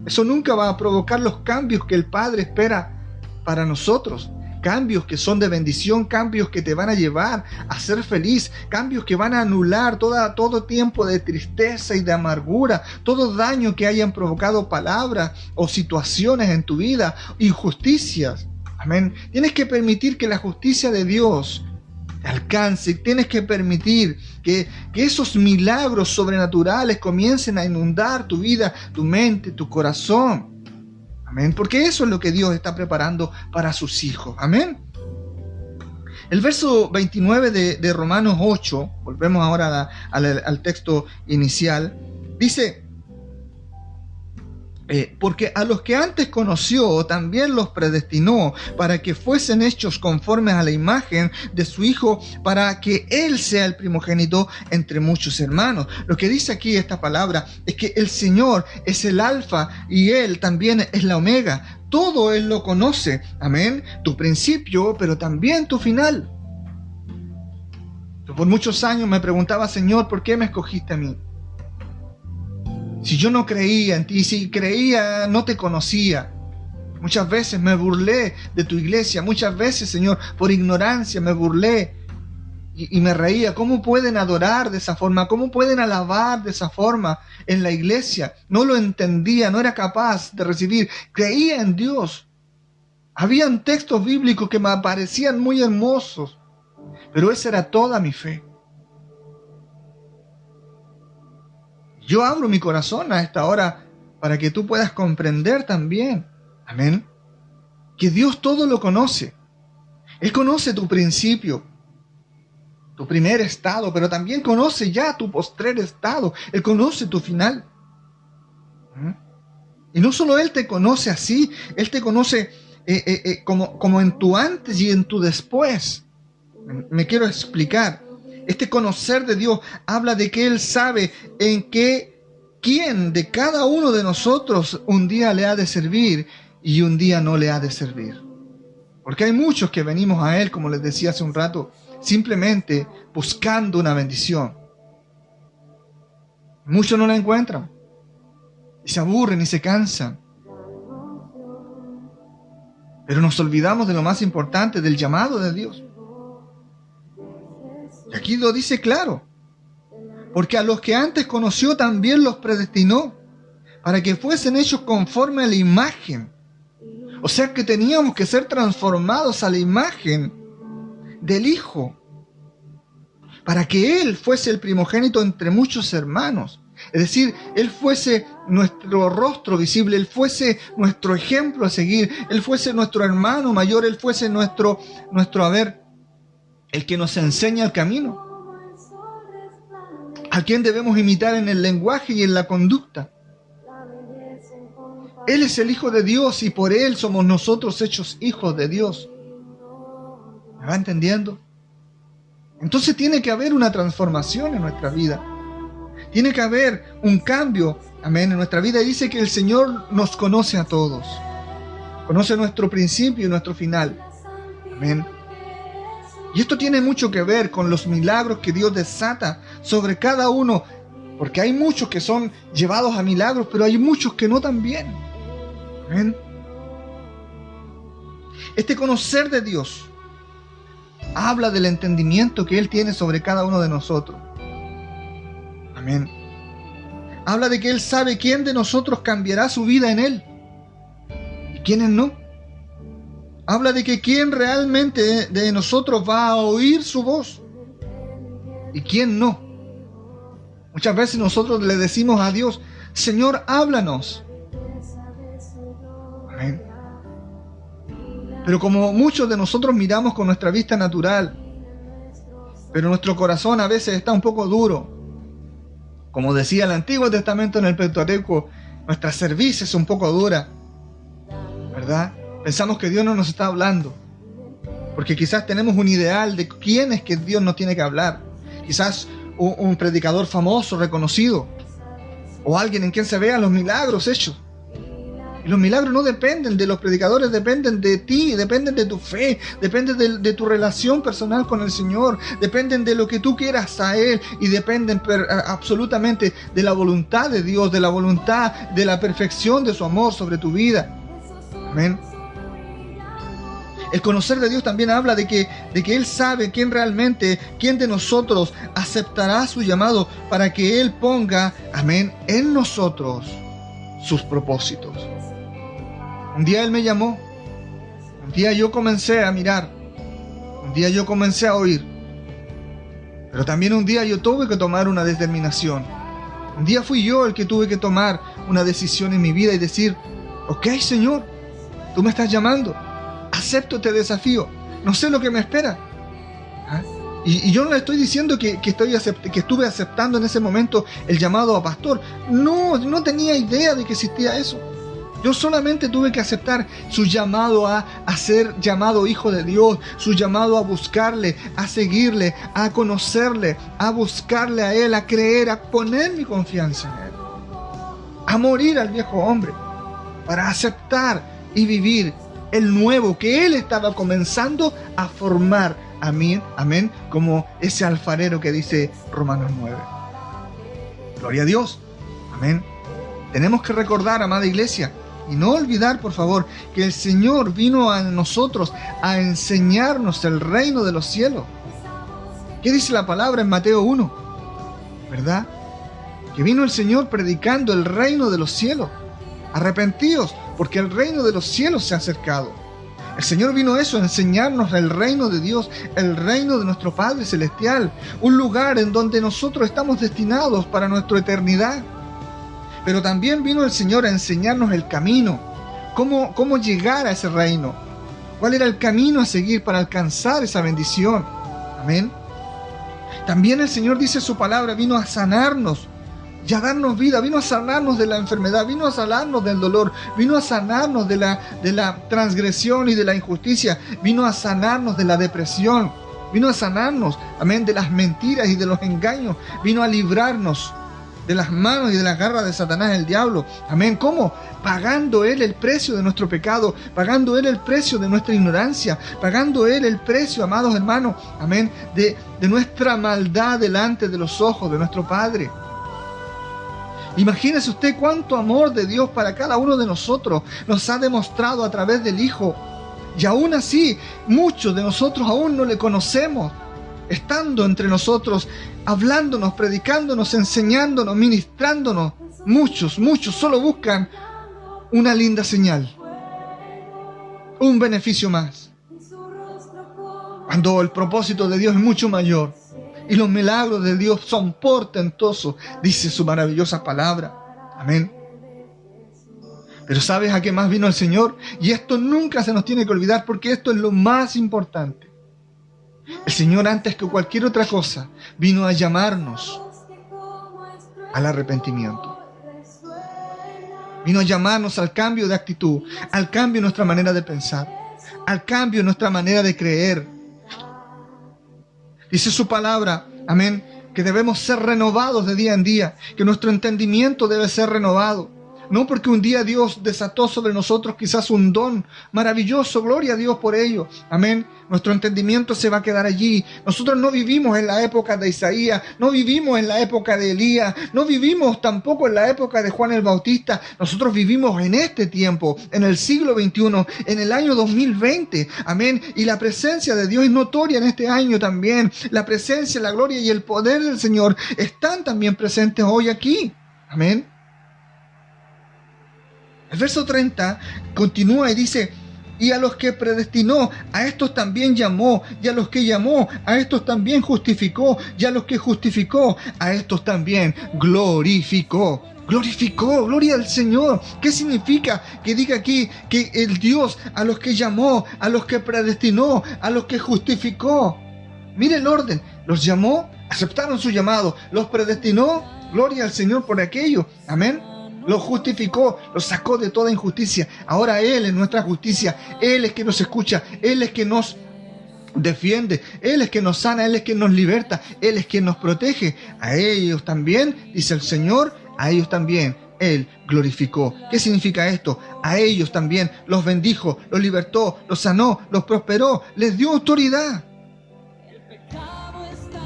Eso nunca va a provocar los cambios que el Padre espera para nosotros. Cambios que son de bendición, cambios que te van a llevar a ser feliz, cambios que van a anular todo tiempo de tristeza y de amargura, todo daño que hayan provocado palabras o situaciones en tu vida, injusticias. Amén. Tienes que permitir que la justicia de Dios te alcance. Tienes que permitir que esos milagros sobrenaturales comiencen a inundar tu vida, tu mente, tu corazón. Amén. Porque eso es lo que Dios está preparando para sus hijos. Amén. El verso 29 de Romanos 8, volvemos ahora al texto inicial, dice: porque a los que antes conoció también los predestinó para que fuesen hechos conformes a la imagen de su Hijo, para que Él sea el primogénito entre muchos hermanos. Lo que dice aquí esta palabra es que el Señor es el Alfa y Él también es la Omega. Todo Él lo conoce, amén, tu principio, pero también tu final. Por muchos años me preguntaba: Señor, ¿por qué me escogiste a mí? Si yo no creía en ti, si creía, no te conocía. Muchas veces me burlé de tu iglesia, muchas veces, Señor, por ignorancia me burlé y me reía. ¿Cómo pueden adorar de esa forma? ¿Cómo pueden alabar de esa forma en la iglesia? No lo entendía, no era capaz de recibir. Creía en Dios. Habían textos bíblicos que me parecían muy hermosos, pero esa era toda mi fe. Yo abro mi corazón a esta hora para que tú puedas comprender también, amén, que Dios todo lo conoce. Él conoce tu principio, tu primer estado, pero también conoce ya tu postrer estado. Él conoce tu final. Y no solo Él te conoce así, Él te conoce como en tu antes y en tu después. Me quiero explicar. Este conocer de Dios habla de que Él sabe quién de cada uno de nosotros un día le ha de servir y un día no le ha de servir. Porque hay muchos que venimos a Él, como les decía hace un rato, simplemente buscando una bendición. Muchos no la encuentran y se aburren y se cansan. Pero nos olvidamos de lo más importante, del llamado de Dios. Y aquí lo dice claro: porque a los que antes conoció también los predestinó para que fuesen hechos conforme a la imagen. O sea que teníamos que ser transformados a la imagen del Hijo, para que Él fuese el primogénito entre muchos hermanos. Es decir, Él fuese nuestro rostro visible, Él fuese nuestro ejemplo a seguir, Él fuese nuestro hermano mayor, Él fuese nuestro el que nos enseña el camino, a quien debemos imitar en el lenguaje y en la conducta. Él es el Hijo de Dios y por Él somos nosotros hechos hijos de Dios. ¿Me va entendiendo? Entonces tiene que haber una transformación en nuestra vida. Tiene que haber un cambio, amén, en nuestra vida. Y dice que el Señor nos conoce a todos. Conoce nuestro principio y nuestro final. Amén. Y esto tiene mucho que ver con los milagros que Dios desata sobre cada uno. Porque hay muchos que son llevados a milagros, pero hay muchos que no también. Amén. Este conocer de Dios habla del entendimiento que Él tiene sobre cada uno de nosotros. Amén. Habla de que Él sabe quién de nosotros cambiará su vida en Él y quiénes no. Habla de que quién realmente de nosotros va a oír su voz y quién no. Muchas veces nosotros le decimos a Dios: Señor, háblanos. Amén. Pero como muchos de nosotros miramos con nuestra vista natural, pero nuestro corazón a veces está un poco duro. Como decía el Antiguo Testamento en el Pentateuco, nuestra cerviz es un poco dura, ¿verdad? Pensamos que Dios no nos está hablando, porque quizás tenemos un ideal de quién es que Dios nos tiene que hablar. Quizás un predicador famoso, reconocido, o alguien en quien se vean los milagros hechos. Y los milagros no dependen de los predicadores, dependen de ti, dependen de tu fe, dependen de tu relación personal con el Señor, dependen de lo que tú quieras a Él y dependen absolutamente de la voluntad de Dios, de la voluntad, de la perfección de su amor sobre tu vida. Amén. El conocer de Dios también habla de que Él sabe quién de nosotros aceptará su llamado para que Él ponga, amén, en nosotros sus propósitos. Un día Él me llamó, un día yo comencé a mirar, un día yo comencé a oír, pero también un día yo tuve que tomar una determinación. Un día fui yo el que tuve que tomar una decisión en mi vida y decir: ok, Señor, tú me estás llamando, acepto este desafío, no sé lo que me espera. ¿Ah? Y yo no le estoy diciendo que estuve aceptando en ese momento el llamado a pastor. No tenía idea de que existía eso. Yo solamente tuve que aceptar su llamado a ser llamado hijo de Dios, su llamado a buscarle, a seguirle, a conocerle, a buscarle a Él, a creer, a poner mi confianza en Él, a morir al viejo hombre, para aceptar y vivir el nuevo que Él estaba comenzando a formar a mí, amén, como ese alfarero que dice Romanos 9. Gloria a Dios, amén. Tenemos que recordar, amada iglesia, y no olvidar, por favor, que el Señor vino a nosotros a enseñarnos el reino de los cielos. ¿Qué dice la palabra en Mateo 1? ¿Verdad? Que vino el Señor predicando el reino de los cielos. Arrepentíos, porque el reino de los cielos se ha acercado. El Señor vino a enseñarnos el reino de Dios, el reino de nuestro Padre Celestial, un lugar en donde nosotros estamos destinados para nuestra eternidad. Pero también vino el Señor a enseñarnos el camino, cómo llegar a ese reino, cuál era el camino a seguir para alcanzar esa bendición. Amén. También el Señor, dice su palabra, vino a sanarnos y a darnos vida, vino a sanarnos de la enfermedad, vino a sanarnos del dolor, vino a sanarnos de la transgresión y de la injusticia, vino a sanarnos de la depresión, vino a sanarnos, amén, de las mentiras y de los engaños, vino a librarnos de las manos y de las garras de Satanás, el diablo. Amén. ¿Cómo? Pagando Él el precio de nuestro pecado, pagando Él el precio de nuestra ignorancia, pagando Él el precio, amados hermanos, amén, de nuestra maldad delante de los ojos de nuestro Padre. Imagínese usted cuánto amor de Dios para cada uno de nosotros nos ha demostrado a través del Hijo. Y aún así, muchos de nosotros aún no le conocemos, estando entre nosotros, hablándonos, predicándonos, enseñándonos, ministrándonos. Muchos solo buscan una linda señal, un beneficio más, cuando el propósito de Dios es mucho mayor y los milagros de Dios son portentosos, dice su maravillosa palabra. Amén. Pero ¿sabes a qué más vino el Señor? Y esto nunca se nos tiene que olvidar, porque esto es lo más importante. El Señor, antes que cualquier otra cosa, vino a llamarnos al arrepentimiento. Vino a llamarnos al cambio de actitud, al cambio en nuestra manera de pensar, al cambio en nuestra manera de creer. Dice su palabra, amén, que debemos ser renovados de día en día, que nuestro entendimiento debe ser renovado. No porque un día Dios desató sobre nosotros quizás un don maravilloso, gloria a Dios por ello, amén. Nuestro entendimiento se va a quedar allí. Nosotros no vivimos en la época de Isaías, no vivimos en la época de Elías, no vivimos tampoco en la época de Juan el Bautista. Nosotros vivimos en este tiempo, en el siglo XXI, en el año 2020, amén. Y la presencia de Dios es notoria en este año también. La presencia, la gloria y el poder del Señor están también presentes hoy aquí, amén. El verso 30 continúa y dice: y a los que predestinó, a estos también llamó, y a los que llamó, a estos también justificó, y a los que justificó, a estos también glorificó. Glorificó, gloria al Señor. ¿Qué significa que diga aquí que el Dios a los que llamó, a los que predestinó, a los que justificó? Mire el orden, los llamó, aceptaron su llamado, los predestinó, gloria al Señor por aquello, amén. Los justificó, los sacó de toda injusticia. Ahora Él es nuestra justicia. Él es que nos escucha. Él es que nos defiende. Él es que nos sana. Él es que nos liberta. Él es que nos protege. A ellos también, dice el Señor, a ellos también Él glorificó. ¿Qué significa esto? A ellos también los bendijo, los libertó, los sanó, los prosperó, les dio autoridad.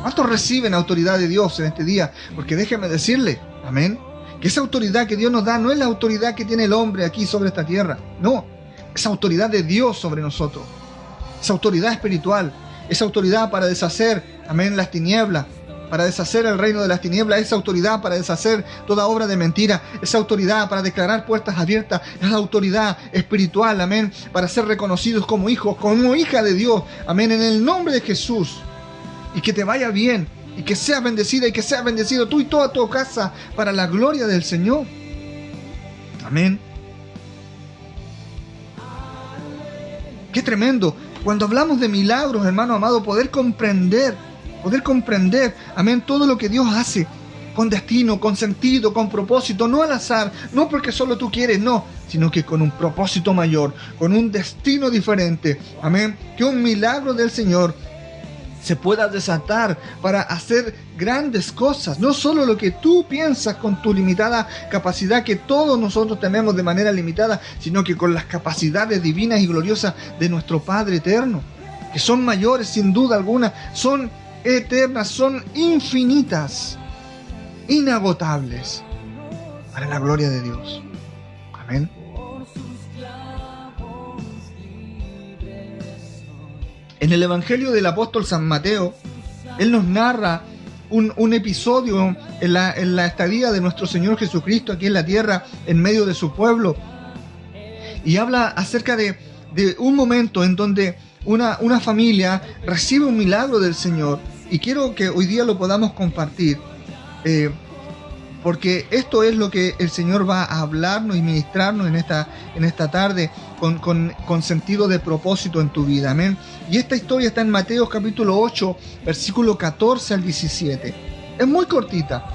¿Cuántos reciben autoridad de Dios en este día? Porque déjeme decirle, amén, que esa autoridad que Dios nos da no es la autoridad que tiene el hombre aquí sobre esta tierra. No, es autoridad de Dios sobre nosotros. Es autoridad espiritual. Es autoridad para deshacer, amén, las tinieblas. Para deshacer el reino de las tinieblas. Es autoridad para deshacer toda obra de mentira. Es autoridad para declarar puertas abiertas. Es autoridad espiritual, amén, para ser reconocidos como hijos, como hija de Dios, amén, en el nombre de Jesús. Y que te vaya bien. Y que seas bendecida y que seas bendecido tú y toda tu casa para la gloria del Señor. Amén. Qué tremendo. Cuando hablamos de milagros, hermano amado, poder comprender, amén, todo lo que Dios hace con destino, con sentido, con propósito, no al azar, no porque solo tú quieres, no, sino que con un propósito mayor, con un destino diferente. Amén. Que un milagro del Señor se pueda desatar para hacer grandes cosas. No solo lo que tú piensas con tu limitada capacidad, que todos nosotros tenemos de manera limitada, sino que con las capacidades divinas y gloriosas de nuestro Padre eterno, que son mayores sin duda alguna, son eternas, son infinitas, inagotables, para la gloria de Dios. Amén. En el Evangelio del apóstol San Mateo, él nos narra un episodio en la estadía de nuestro Señor Jesucristo aquí en la tierra, en medio de su pueblo. Y habla acerca de un momento en donde una familia recibe un milagro del Señor. Y quiero que hoy día lo podamos compartir, porque esto es lo que el Señor va a hablarnos y ministrarnos en esta tarde con sentido de propósito en tu vida. Amén. Y esta historia está en Mateo capítulo 8, versículo 14 al 17. Es muy cortita,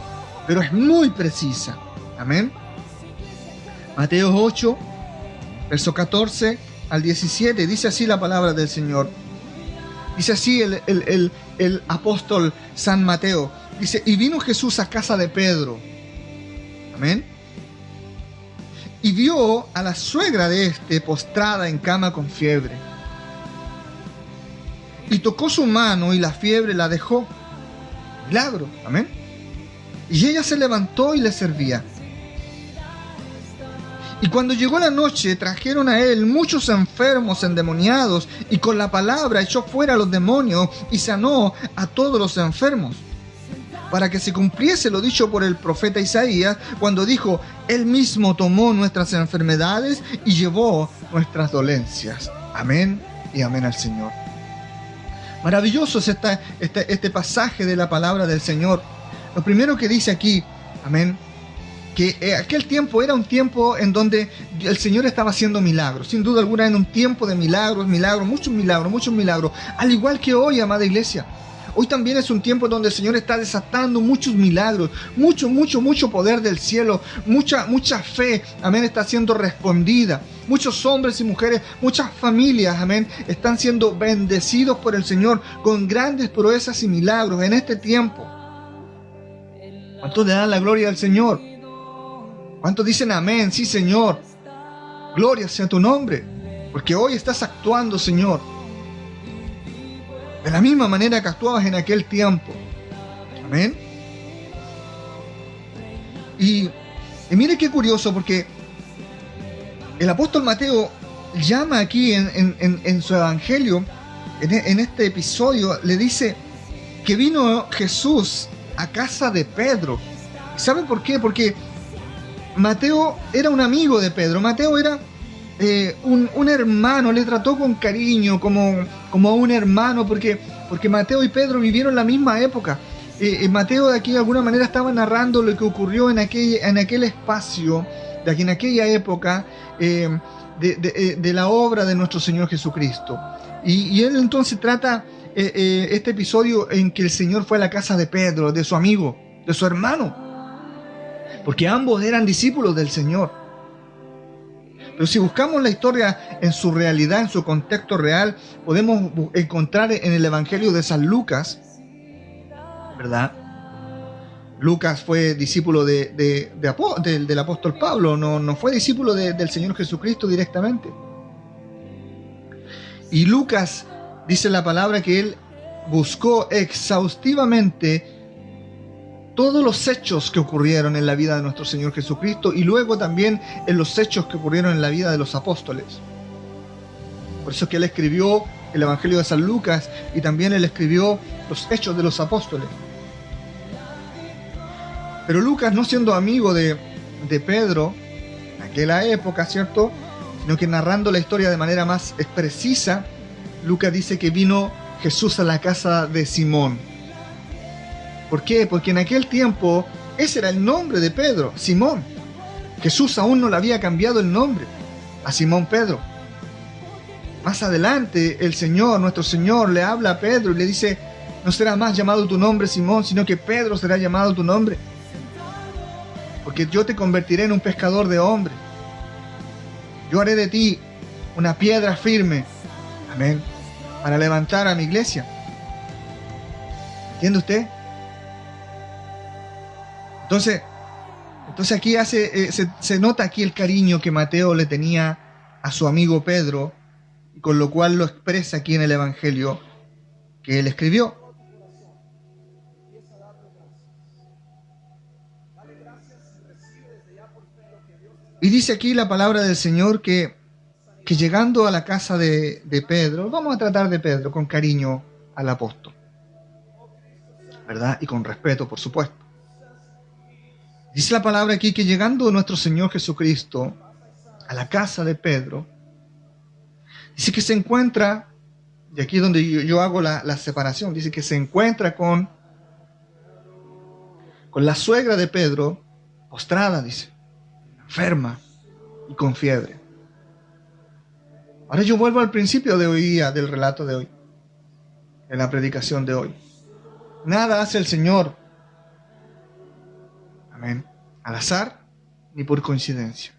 pero es muy precisa. Amén. Mateo 8, verso 14 al 17. Dice así la palabra del Señor. Dice así el apóstol San Mateo. Dice: y vino Jesús a casa de Pedro. Amén. Y vio a la suegra de éste postrada en cama con fiebre. Y tocó su mano y la fiebre la dejó. Milagro. Amén. Y ella se levantó y le servía. Y cuando llegó la noche, trajeron a él muchos enfermos endemoniados, y con la palabra echó fuera a los demonios y sanó a todos los enfermos, para que se cumpliese lo dicho por el profeta Isaías, cuando dijo: Él mismo tomó nuestras enfermedades y llevó nuestras dolencias. Amén y amén al Señor. Maravilloso es este pasaje de la palabra del Señor. Lo primero que dice aquí, amén, que aquel tiempo era un tiempo en donde el Señor estaba haciendo milagros. Sin duda alguna, en un tiempo de milagros, muchos milagros. Al igual que hoy, amada iglesia. Hoy también es un tiempo donde el Señor está desatando muchos milagros, mucho poder del cielo, mucha fe, amén, está siendo respondida. Muchos hombres y mujeres, muchas familias, amén, están siendo bendecidos por el Señor con grandes proezas y milagros en este tiempo. ¿Cuántos le dan la gloria al Señor? ¿Cuántos dicen amén? Sí, Señor. Gloria sea tu nombre, porque hoy estás actuando, Señor, de la misma manera que actuabas en aquel tiempo. Amén. Y mire qué curioso, porque el apóstol Mateo llama aquí en su evangelio, en este episodio, le dice que vino Jesús a casa de Pedro. ¿Saben por qué? Porque Mateo era un amigo de Pedro. Mateo era un hermano, le trató con cariño, como a un hermano, porque Mateo y Pedro vivieron la misma época. Mateo de aquí de alguna manera estaba narrando lo que ocurrió en aquel espacio, en aquella época, de la obra de nuestro Señor Jesucristo. Y él entonces trata este episodio en que el Señor fue a la casa de Pedro, de su amigo, de su hermano, porque ambos eran discípulos del Señor. Pero si buscamos la historia en su realidad, en su contexto real, podemos encontrar en el Evangelio de San Lucas, ¿verdad? Lucas fue discípulo del apóstol Pablo, no fue discípulo del Señor Jesucristo directamente. Y Lucas dice la palabra que él buscó exhaustivamente todos los hechos que ocurrieron en la vida de nuestro Señor Jesucristo y luego también en los hechos que ocurrieron en la vida de los apóstoles. Por eso es que él escribió el Evangelio de San Lucas y también él escribió los hechos de los apóstoles. Pero Lucas, no siendo amigo de Pedro en aquella época, ¿cierto?, sino que narrando la historia de manera más precisa, Lucas dice que vino Jesús a la casa de Simón. ¿Por qué? Porque en aquel tiempo ese era el nombre de Pedro, Simón. Jesús aún no le había cambiado el nombre a Simón Pedro. Más adelante el Señor, nuestro Señor, le habla a Pedro y le dice: no será más llamado tu nombre Simón, sino que Pedro será llamado tu nombre. Porque yo te convertiré en un pescador de hombres. Yo haré de ti una piedra firme, amén, para levantar a mi iglesia. ¿Entiende usted? Entonces aquí se nota aquí el cariño que Mateo le tenía a su amigo Pedro, y con lo cual lo expresa aquí en el Evangelio que él escribió. Y dice aquí la palabra del Señor que llegando a la casa de Pedro, vamos a tratar de Pedro con cariño al apóstol, ¿verdad? Y con respeto, por supuesto. Dice la palabra aquí que llegando nuestro Señor Jesucristo a la casa de Pedro, dice que se encuentra, y aquí es donde yo hago la separación, dice que se encuentra con la suegra de Pedro, postrada, dice, enferma y con fiebre. Ahora yo vuelvo al principio de hoy día, del relato de hoy, en la predicación de hoy. Nada hace el Señor, amén, al azar ni por coincidencia.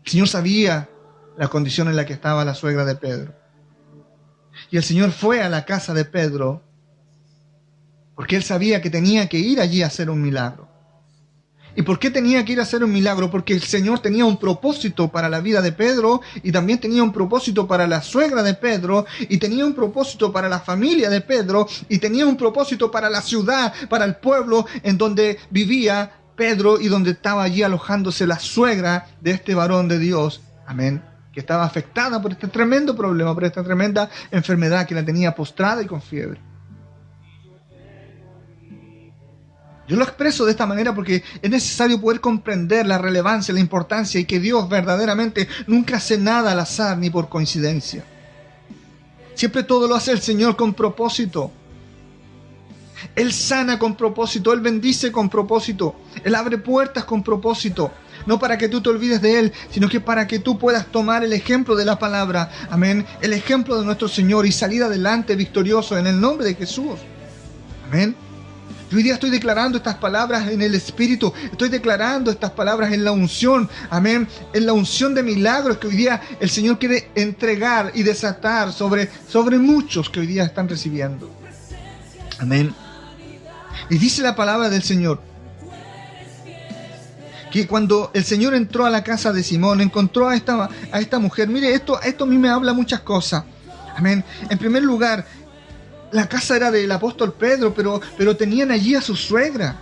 El Señor sabía la condición en la que estaba la suegra de Pedro. Y el Señor fue a la casa de Pedro porque Él sabía que tenía que ir allí a hacer un milagro. ¿Y por qué tenía que ir a hacer un milagro? Porque el Señor tenía un propósito para la vida de Pedro, y también tenía un propósito para la suegra de Pedro, y tenía un propósito para la familia de Pedro, y tenía un propósito para la ciudad, para el pueblo en donde vivía Pedro y donde estaba allí alojándose la suegra de este varón de Dios, amén, que estaba afectada por este tremendo problema, por esta tremenda enfermedad que la tenía postrada y con fiebre. Yo lo expreso de esta manera porque es necesario poder comprender la relevancia, la importancia, y que Dios verdaderamente nunca hace nada al azar ni por coincidencia. Siempre todo lo hace el Señor con propósito. Él sana con propósito, Él bendice con propósito, Él abre puertas con propósito. No para que tú te olvides de Él, sino que para que tú puedas tomar el ejemplo de la palabra. Amén. El ejemplo de nuestro Señor y salir adelante victorioso en el nombre de Jesús. Amén. Yo hoy día estoy declarando estas palabras en el Espíritu. Estoy declarando estas palabras en la unción. Amén. En la unción de milagros que hoy día el Señor quiere entregar y desatar sobre muchos que hoy día están recibiendo. Amén. Y dice la palabra del Señor que cuando el Señor entró a la casa de Simón, encontró a esta mujer. Mire, esto a mí me habla muchas cosas. Amén. En primer lugar, la casa era del apóstol Pedro, pero tenían allí a su suegra.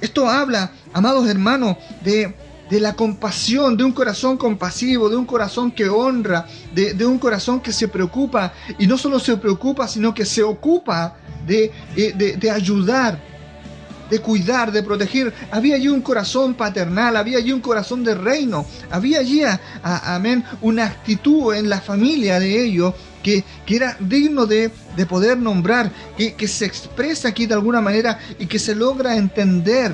Esto habla, amados hermanos, de la compasión, de un corazón compasivo, de un corazón que honra, de un corazón que se preocupa. Y no solo se preocupa, sino que se ocupa de ayudar, de cuidar, de proteger. Había allí un corazón paternal, había allí un corazón de reino, había allí, amén, una actitud en la familia de ellos que era digno de poder nombrar, que se expresa aquí de alguna manera y que se logra entender,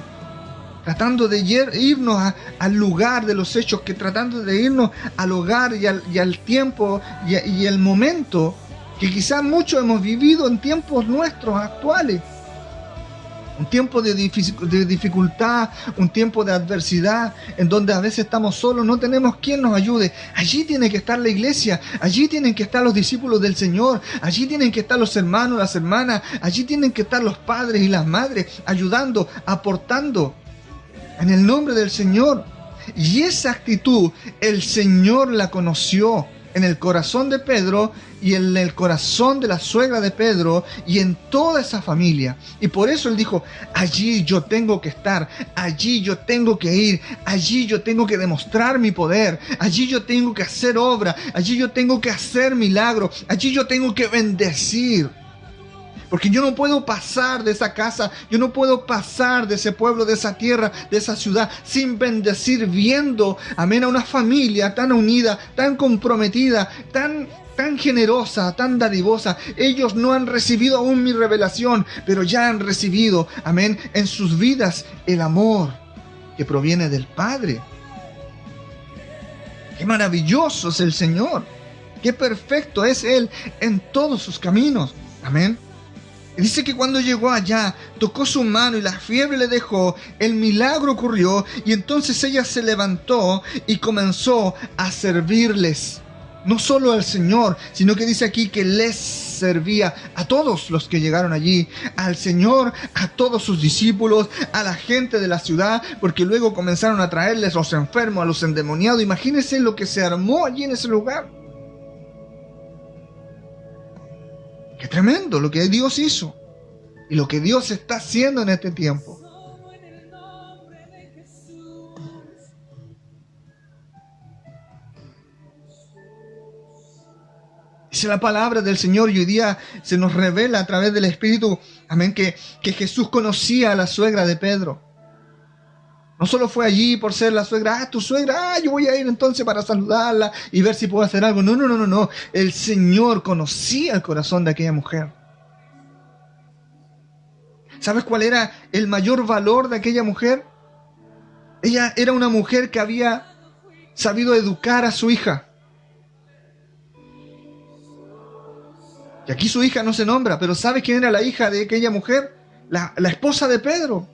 tratando de irnos al lugar de los hechos, tratando de irnos al hogar y al tiempo y el momento que quizás muchos hemos vivido en tiempos nuestros actuales. Un tiempo de dificultad, un tiempo de adversidad, en donde a veces estamos solos, no tenemos quien nos ayude. Allí tiene que estar la iglesia, allí tienen que estar los discípulos del Señor, allí tienen que estar los hermanos, las hermanas, allí tienen que estar los padres y las madres, ayudando, aportando, en el nombre del Señor. Y esa actitud, el Señor la conoció en el corazón de Pedro y en el corazón de la suegra de Pedro y en toda esa familia. Y por eso Él dijo, allí yo tengo que estar, allí yo tengo que ir, allí yo tengo que demostrar mi poder, allí yo tengo que hacer obra, allí yo tengo que hacer milagros, allí yo tengo que bendecir. Porque yo no puedo pasar de esa casa, yo no puedo pasar de ese pueblo, de esa tierra, de esa ciudad, sin bendecir, viendo, amén, a una familia tan unida, tan comprometida, tan generosa, tan dadivosa. Ellos no han recibido aún mi revelación, pero ya han recibido, amén, en sus vidas el amor que proviene del Padre. Qué maravilloso es el Señor, qué perfecto es Él en todos sus caminos, amén. Dice que cuando llegó allá, tocó su mano y la fiebre le dejó, el milagro ocurrió y entonces ella se levantó y comenzó a servirles. No solo al Señor, sino que dice aquí que les servía a todos los que llegaron allí, al Señor, a todos sus discípulos, a la gente de la ciudad, porque luego comenzaron a traerles a los enfermos, a los endemoniados. Imagínense lo que se armó allí en ese lugar. Qué tremendo lo que Dios hizo y lo que Dios está haciendo en este tiempo. Dice la palabra del Señor y hoy día se nos revela a través del Espíritu, amén, que Jesús conocía a la suegra de Pedro. No solo fue allí por ser la suegra, tu suegra, yo voy a ir entonces para saludarla y ver si puedo hacer algo. No. El Señor conocía el corazón de aquella mujer. ¿Sabes cuál era el mayor valor de aquella mujer? Ella era una mujer que había sabido educar a su hija. Y aquí su hija no se nombra, pero ¿sabes quién era la hija de aquella mujer? La esposa de Pedro.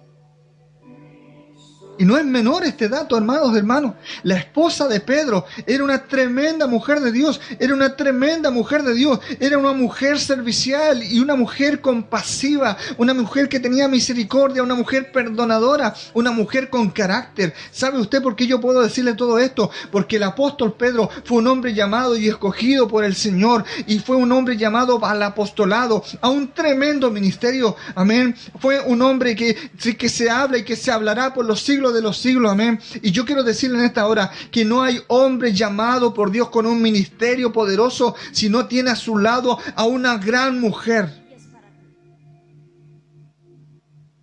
Y no es menor este dato, hermanos. La esposa de Pedro era una tremenda mujer de Dios. Era una tremenda mujer de Dios. Era una mujer servicial y una mujer compasiva. Una mujer que tenía misericordia. Una mujer perdonadora. Una mujer con carácter. ¿Sabe usted por qué yo puedo decirle todo esto? Porque el apóstol Pedro fue un hombre llamado y escogido por el Señor. Y fue un hombre llamado al apostolado. A un tremendo ministerio. Amén. Fue un hombre que se habla y que se hablará por los siglos de los siglos, amén. Y yo quiero decirle en esta hora que no hay hombre llamado por Dios con un ministerio poderoso si no tiene a su lado a una gran mujer.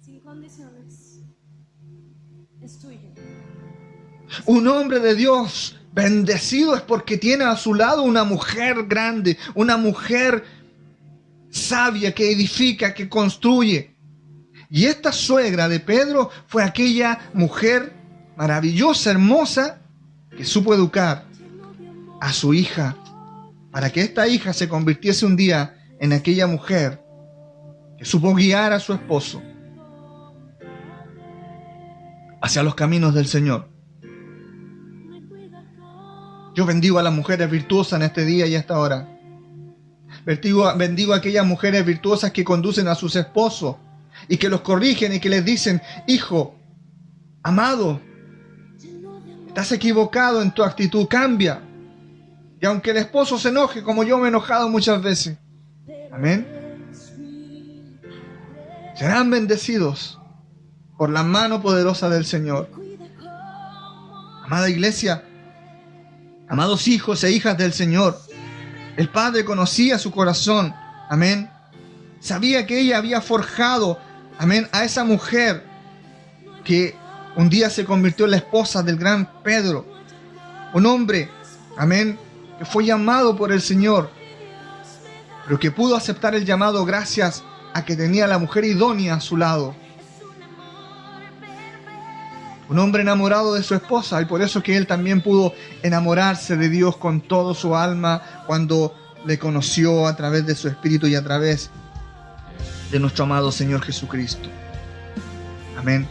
Sin condiciones. Es tuyo. Un hombre de Dios bendecido es porque tiene a su lado una mujer grande, una mujer sabia, que edifica, que construye. Y esta suegra de Pedro fue aquella mujer maravillosa, hermosa, que supo educar a su hija para que esta hija se convirtiese un día en aquella mujer que supo guiar a su esposo hacia los caminos del Señor. Yo bendigo a las mujeres virtuosas en este día y a esta hora. Bendigo a aquellas mujeres virtuosas que conducen a sus esposos y que los corrigen y que les dicen: hijo, amado, estás equivocado en tu actitud, cambia. Y aunque el esposo se enoje, como yo me he enojado muchas veces, amén, serán bendecidos por la mano poderosa del Señor. Amada iglesia, amados hijos e hijas del Señor, el Padre conocía su corazón, amén. Sabía que ella había forjado, amén, a esa mujer que un día se convirtió en la esposa del gran Pedro. Un hombre, amén, que fue llamado por el Señor, pero que pudo aceptar el llamado gracias a que tenía a la mujer idónea a su lado. Un hombre enamorado de su esposa, y por eso que él también pudo enamorarse de Dios con todo su alma cuando le conoció a través de su Espíritu y a través de nuestro amado Señor Jesucristo. Amén.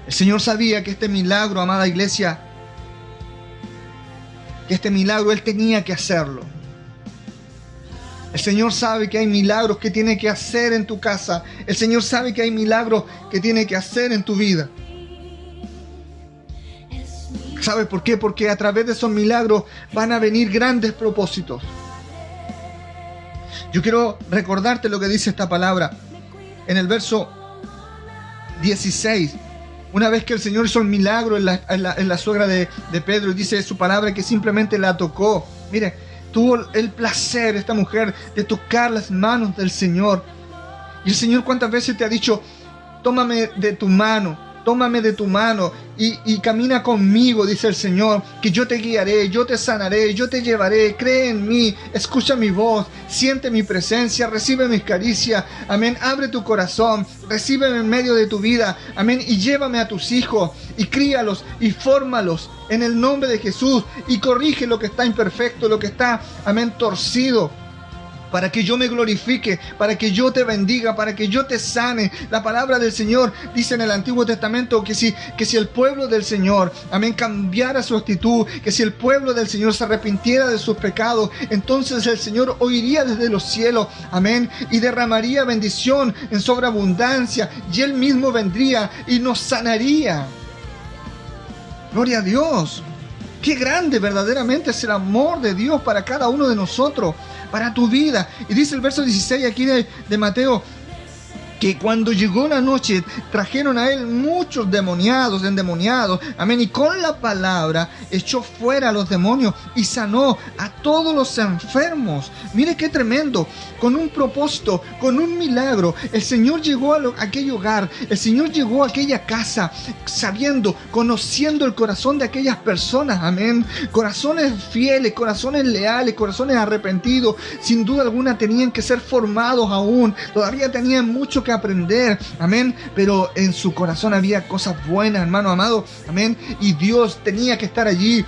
El Señor sabía que este milagro, amada iglesia, que este milagro Él tenía que hacerlo. El Señor sabe que hay milagros que tiene que hacer en tu casa. El Señor sabe que hay milagros que tiene que hacer en tu vida. ¿Sabe por qué? Porque a través de esos milagros van a venir grandes propósitos. Yo quiero recordarte lo que dice esta palabra. En el verso 16, una vez que el Señor hizo el milagro en la suegra de Pedro, y dice su palabra que simplemente la tocó. Mire, tuvo el placer esta mujer de tocar las manos del Señor. Y el Señor, ¿cuántas veces te ha dicho: tómame de tu mano y camina conmigo? Dice el Señor, que yo te guiaré, yo te sanaré, yo te llevaré. Cree en mí, escucha mi voz, siente mi presencia, recibe mis caricias. Amén. Abre tu corazón, recíbeme en medio de tu vida. Amén. Y llévame a tus hijos y críalos y fórmalos en el nombre de Jesús, y corrige lo que está imperfecto, lo que está, amén, torcido, para que yo me glorifique, para que yo te bendiga, para que yo te sane. La palabra del Señor dice en el Antiguo Testamento que si el pueblo del Señor, amén, cambiara su actitud, que si el pueblo del Señor se arrepintiera de sus pecados, entonces el Señor oiría desde los cielos, amén, y derramaría bendición en sobreabundancia, y Él mismo vendría y nos sanaría. Gloria a Dios. Qué grande verdaderamente es el amor de Dios para cada uno de nosotros, para tu vida. Y dice el verso 16 aquí de Mateo, que cuando llegó la noche trajeron a él muchos endemoniados, amén, y con la palabra echó fuera a los demonios y sanó a todos los enfermos. Mire qué tremendo, con un propósito, con un milagro. El Señor llegó a aquel hogar, el Señor llegó a aquella casa, sabiendo, conociendo el corazón de aquellas personas, amén, corazones fieles, corazones leales, corazones arrepentidos. Sin duda alguna tenían que ser formados aún, todavía tenían mucho que aprender, amén, pero en su corazón había cosas buenas, hermano amado, amén, y Dios tenía que estar allí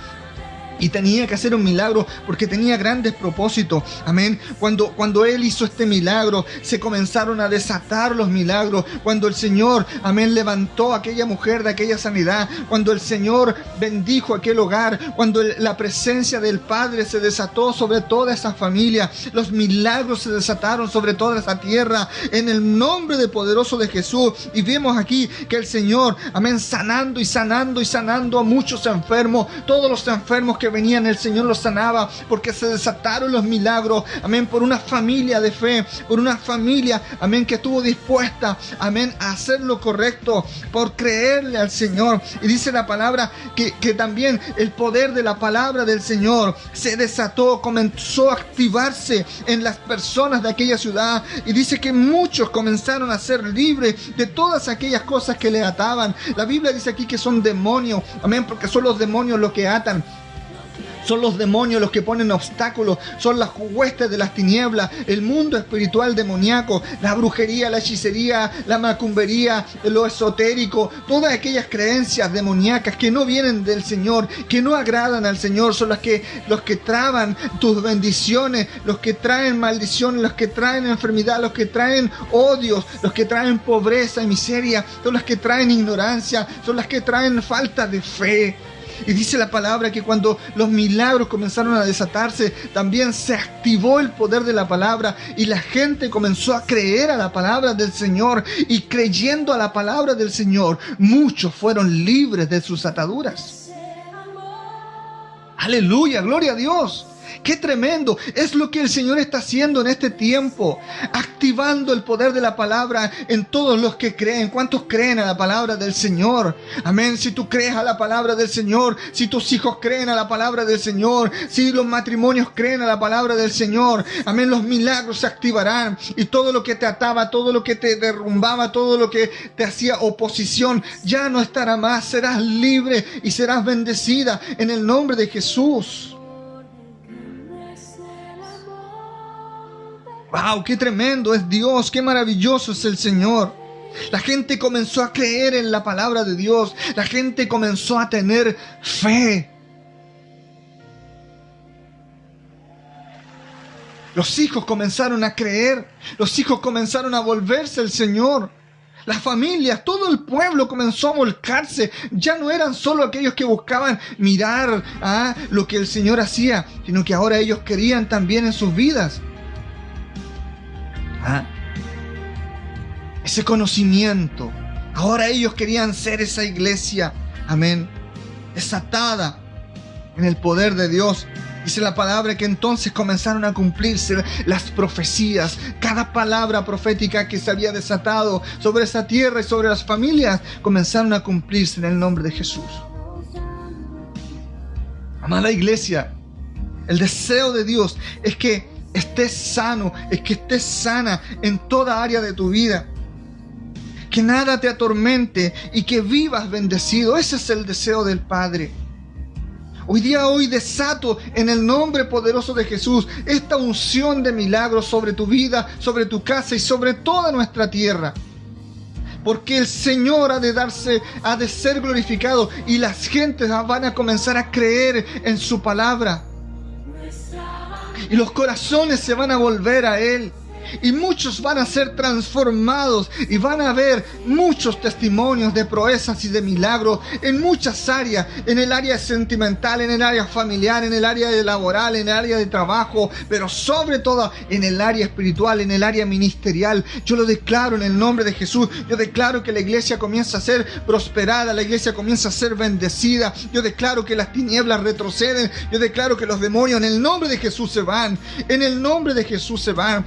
y tenía que hacer un milagro porque tenía grandes propósitos, amén. Cuando Él hizo este milagro, se comenzaron a desatar los milagros. Cuando el Señor, amén, levantó a aquella mujer de aquella sanidad, cuando el Señor bendijo aquel hogar, cuando la presencia del Padre se desató sobre toda esa familia, los milagros se desataron sobre toda esa tierra, en el nombre de poderoso de Jesús. Y vemos aquí que el Señor, amén, sanando a muchos enfermos, todos los enfermos que venían, el Señor los sanaba, porque se desataron los milagros, amén, por una familia de fe, por una familia, amén, que estuvo dispuesta, amén, a hacer lo correcto, por creerle al Señor. Y dice la palabra que también el poder de la palabra del Señor se desató, comenzó a activarse en las personas de aquella ciudad, y dice que muchos comenzaron a ser libres de todas aquellas cosas que le ataban. La Biblia dice aquí que son demonios, amén, porque son los demonios los que atan. Son los demonios los que ponen obstáculos, son las huestes de las tinieblas, el mundo espiritual demoníaco, la brujería, la hechicería, la macumbería, lo esotérico, todas aquellas creencias demoníacas que no vienen del Señor, que no agradan al Señor, son los que traban tus bendiciones, los que traen maldiciones, los que traen enfermedad, los que traen odios, los que traen pobreza y miseria, son los que traen ignorancia, son las que traen falta de fe. Y dice la palabra que cuando los milagros comenzaron a desatarse, también se activó el poder de la palabra y la gente comenzó a creer a la palabra del Señor. Y creyendo a la palabra del Señor, muchos fueron libres de sus ataduras. Aleluya, gloria a Dios. ¡Qué tremendo! Es lo que el Señor está haciendo en este tiempo, activando el poder de la palabra en todos los que creen. ¿Cuántos creen a la palabra del Señor? Amén. Si tú crees a la palabra del Señor, si tus hijos creen a la palabra del Señor, si los matrimonios creen a la palabra del Señor, amén, los milagros se activarán y todo lo que te ataba, todo lo que te derrumbaba, todo lo que te hacía oposición, ya no estará más. Serás libre y serás bendecida en el nombre de Jesús. ¡Wow! ¡Qué tremendo es Dios! ¡Qué maravilloso es el Señor! La gente comenzó a creer en la palabra de Dios. La gente comenzó a tener fe. Los hijos comenzaron a creer. Los hijos comenzaron a volverse al Señor. Las familias, todo el pueblo comenzó a volcarse. Ya no eran solo aquellos que buscaban mirar lo que el Señor hacía, sino que ahora ellos querían también en sus vidas ese conocimiento. Ahora ellos querían ser esa iglesia, amén, desatada en el poder de Dios. Dice la palabra que entonces comenzaron a cumplirse las profecías. Cada palabra profética que se había desatado sobre esa tierra y sobre las familias comenzaron a cumplirse en el nombre de Jesús. Amada iglesia, el deseo de Dios es que estés sano, es que estés sana en toda área de tu vida. Que nada te atormente y que vivas bendecido. Ese es el deseo del Padre. Hoy desato en el nombre poderoso de Jesús esta unción de milagros sobre tu vida, sobre tu casa y sobre toda nuestra tierra. Porque el Señor ha de ser glorificado y las gentes van a comenzar a creer en su palabra. Y los corazones se van a volver a Él. Y muchos van a ser transformados y van a ver muchos testimonios de proezas y de milagros en muchas áreas, en el área sentimental, en el área familiar, en el área laboral, en el área de trabajo, pero sobre todo en el área espiritual, en el área ministerial. Yo lo declaro en el nombre de Jesús. Yo declaro que la iglesia comienza a ser prosperada, la iglesia comienza a ser bendecida. Yo declaro que las tinieblas retroceden. Yo declaro que los demonios en el nombre de Jesús se van. En el nombre de Jesús se van.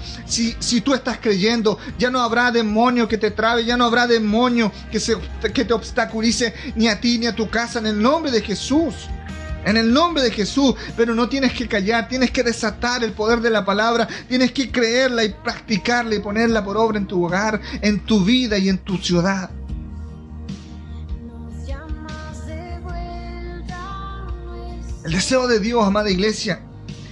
Si tú estás creyendo, ya no habrá demonio que te trabe, ya no habrá demonio que te obstaculice ni a ti ni a tu casa, en el nombre de Jesús. En el nombre de Jesús. Pero no tienes que callar, tienes que desatar el poder de la palabra, tienes que creerla y practicarla y ponerla por obra en tu hogar, en tu vida y en tu ciudad. El deseo de Dios, amada iglesia,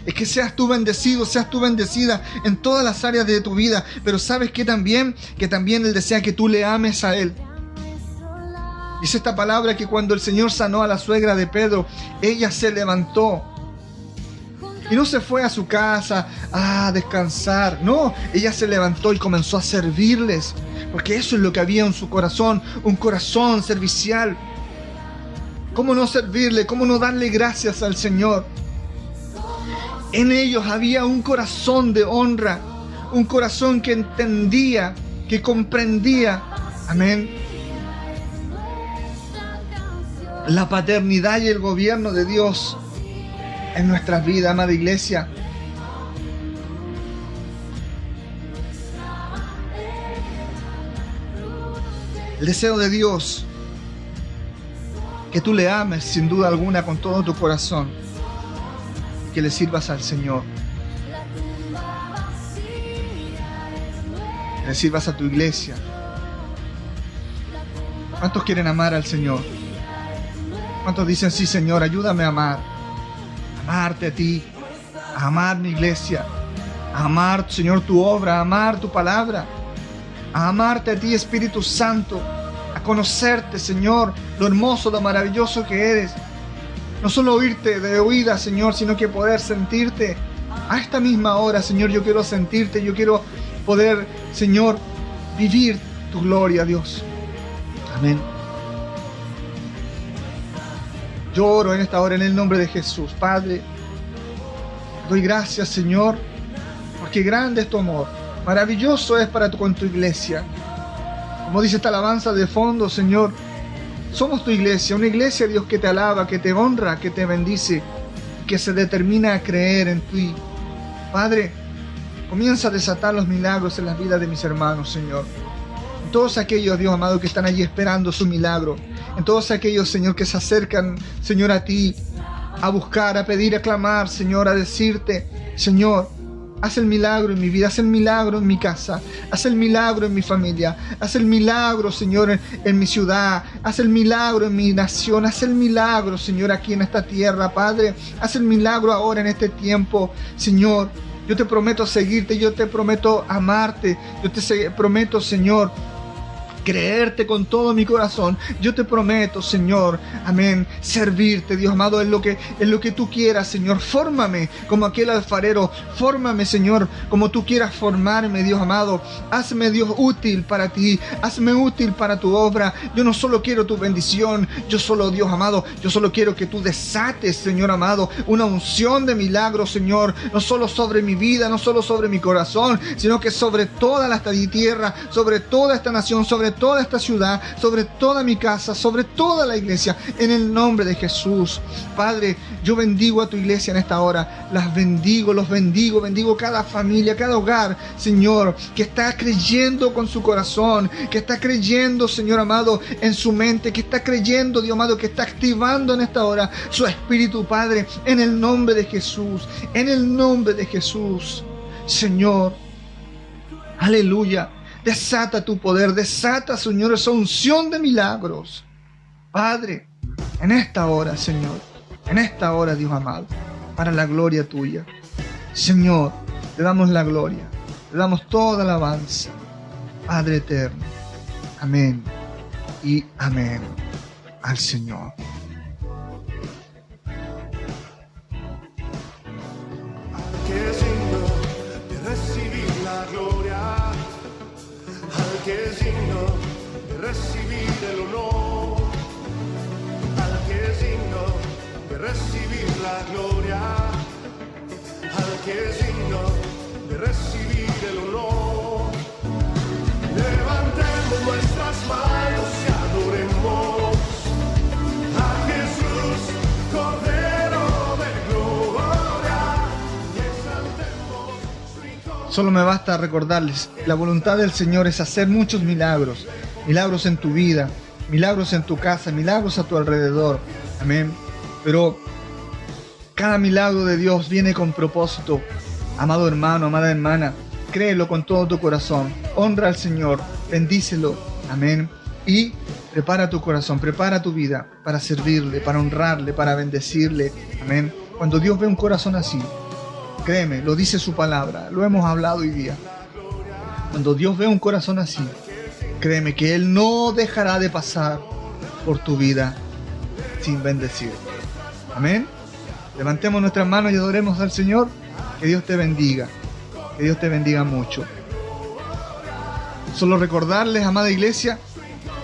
es que seas tú bendecido, seas tú bendecida en todas las áreas de tu vida. Pero ¿sabes qué también? Que también Él desea que tú le ames a Él. Dice esta palabra que cuando el Señor sanó a la suegra de Pedro, ella se levantó y no se fue a su casa a descansar. No, ella se levantó y comenzó a servirles, porque eso es lo que había en su corazón, un corazón servicial. ¿Cómo no servirle? ¿Cómo no darle gracias al Señor? En ellos había un corazón de honra, un corazón que entendía, que comprendía, amén, la paternidad y el gobierno de Dios en nuestras vidas, amada iglesia. El deseo de Dios, que tú le ames sin duda alguna con todo tu corazón, que le sirvas al Señor, que le sirvas a tu iglesia. ¿Cuántos quieren amar al Señor? ¿Cuántos dicen, sí, Señor, ayúdame a amar amarte a ti, a amar mi iglesia, a amar, Señor, tu obra, a amar tu palabra, a amarte a ti, Espíritu Santo, a conocerte, Señor, lo hermoso, lo maravilloso que eres. No solo oírte de oídas, Señor, sino que poder sentirte. A esta misma hora, Señor, yo quiero sentirte, yo quiero poder, Señor, vivir tu gloria, Dios. Amén. Yo oro en esta hora en el nombre de Jesús. Padre, doy gracias, Señor, porque grande es tu amor. Maravilloso es con tu iglesia. Como dice esta alabanza de fondo, Señor, somos tu iglesia, una iglesia, Dios, que te alaba, que te honra, que te bendice, que se determina a creer en ti. Padre, comienza a desatar los milagros en las vidas de mis hermanos, Señor. En todos aquellos, Dios amado, que están allí esperando su milagro. En todos aquellos, Señor, que se acercan, Señor, a ti, a buscar, a pedir, a clamar, Señor, a decirte, Señor, haz el milagro en mi vida, haz el milagro en mi casa, haz el milagro en mi familia, haz el milagro, Señor, en mi ciudad, haz el milagro en mi nación, haz el milagro, Señor, aquí en esta tierra, Padre, haz el milagro ahora en este tiempo, Señor. Yo te prometo seguirte, yo te prometo amarte, yo te prometo, Señor, creerte con todo mi corazón. Yo te prometo, Señor, amén, servirte, Dios amado, en lo que tú quieras, Señor. Fórmame como aquel alfarero, fórmame, Señor, como tú quieras formarme, Dios amado. Hazme, Dios, útil para ti, hazme útil para tu obra. Yo no solo quiero tu bendición, yo solo, Dios amado, yo solo quiero que tú desates, Señor amado, una unción de milagros, Señor, no solo sobre mi vida, no solo sobre mi corazón, sino que sobre toda la tierra, sobre toda esta nación, sobre toda esta ciudad, sobre toda mi casa, sobre toda la iglesia, en el nombre de Jesús. Padre, yo bendigo a tu iglesia en esta hora, las bendigo, los bendigo, bendigo cada familia, cada hogar, Señor, que está creyendo con su corazón, que está creyendo, Señor amado, en su mente, que está creyendo, Dios amado, que está activando en esta hora su espíritu, Padre, en el nombre de Jesús, en el nombre de Jesús, Señor, aleluya. Desata tu poder, desata, Señor, esa unción de milagros. Padre, en esta hora, Señor, en esta hora, Dios amado, para la gloria tuya. Señor, te damos la gloria, te damos toda la alabanza, Padre eterno. Amén y amén al Señor. Que es digno de recibir la gloria, al que es digno de recibir el honor, al que es digno de recibir la gloria, al que es digno de recibir el honor. Levantemos nuestras manos y adoremos a Jesús, Cordero de gloria, y exaltemos su victoria. Solo me basta recordarles, la voluntad del Señor es hacer muchos milagros, milagros en tu vida, milagros en tu casa, milagros a tu alrededor, amén. Pero cada milagro de Dios viene con propósito, amado hermano, amada hermana, créelo con todo tu corazón, honra al Señor, bendícelo, amén. Y prepara tu corazón, prepara tu vida para servirle, para honrarle, para bendecirle, amén. Cuando Dios ve un corazón así, créeme, lo dice su palabra, lo hemos hablado hoy día. Cuando Dios ve un corazón así, créeme que Él no dejará de pasar por tu vida sin bendecirte. Amén. Levantemos nuestras manos y adoremos al Señor. Que Dios te bendiga. Que Dios te bendiga mucho. Solo recordarles, amada iglesia,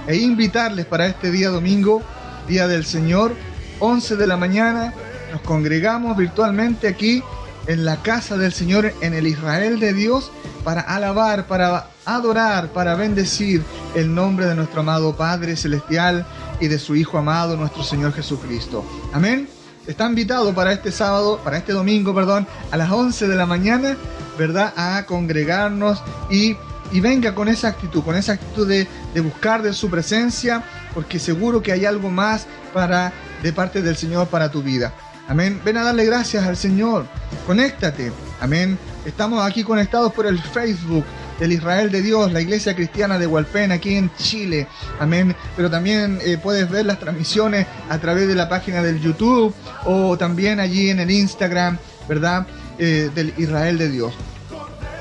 e invitarles para este día domingo, Día del Señor, 11 de la mañana, nos congregamos virtualmente aquí en la casa del Señor, en el Israel de Dios, para alabar, para adorar, para bendecir el nombre de nuestro amado Padre Celestial y de su Hijo amado, nuestro Señor Jesucristo. Amén. Está invitado para este sábado, para este domingo, a las 11 de la mañana, ¿verdad? A congregarnos y venga con esa actitud de buscar de su presencia, porque seguro que hay algo más de parte del Señor para tu vida. Amén. Ven a darle gracias al Señor. Conéctate. Amén. Estamos aquí conectados por el Facebook del Israel de Dios, la iglesia cristiana de Hualpén, aquí en Chile. Amén. Pero también puedes ver las transmisiones a través de la página del YouTube o también allí en el Instagram, ¿verdad? Del Israel de Dios.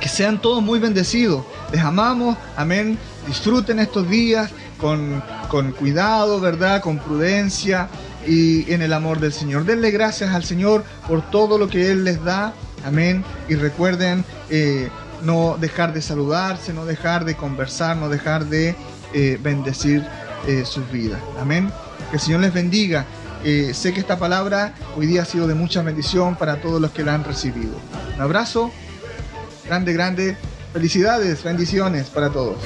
Que sean todos muy bendecidos. Les amamos. Amén. Disfruten estos días con cuidado, ¿verdad? Con prudencia y en el amor del Señor. Denle gracias al Señor por todo lo que Él les da. Amén. Y recuerden no dejar de saludarse, no dejar de conversar, no dejar de bendecir sus vidas. Amén. Que el Señor les bendiga. Sé que esta palabra hoy día ha sido de mucha bendición para todos los que la han recibido. Un abrazo grande, grande. Felicidades, bendiciones para todos.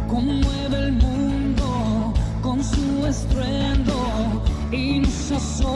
Conmueve el mundo con su estruendo y nos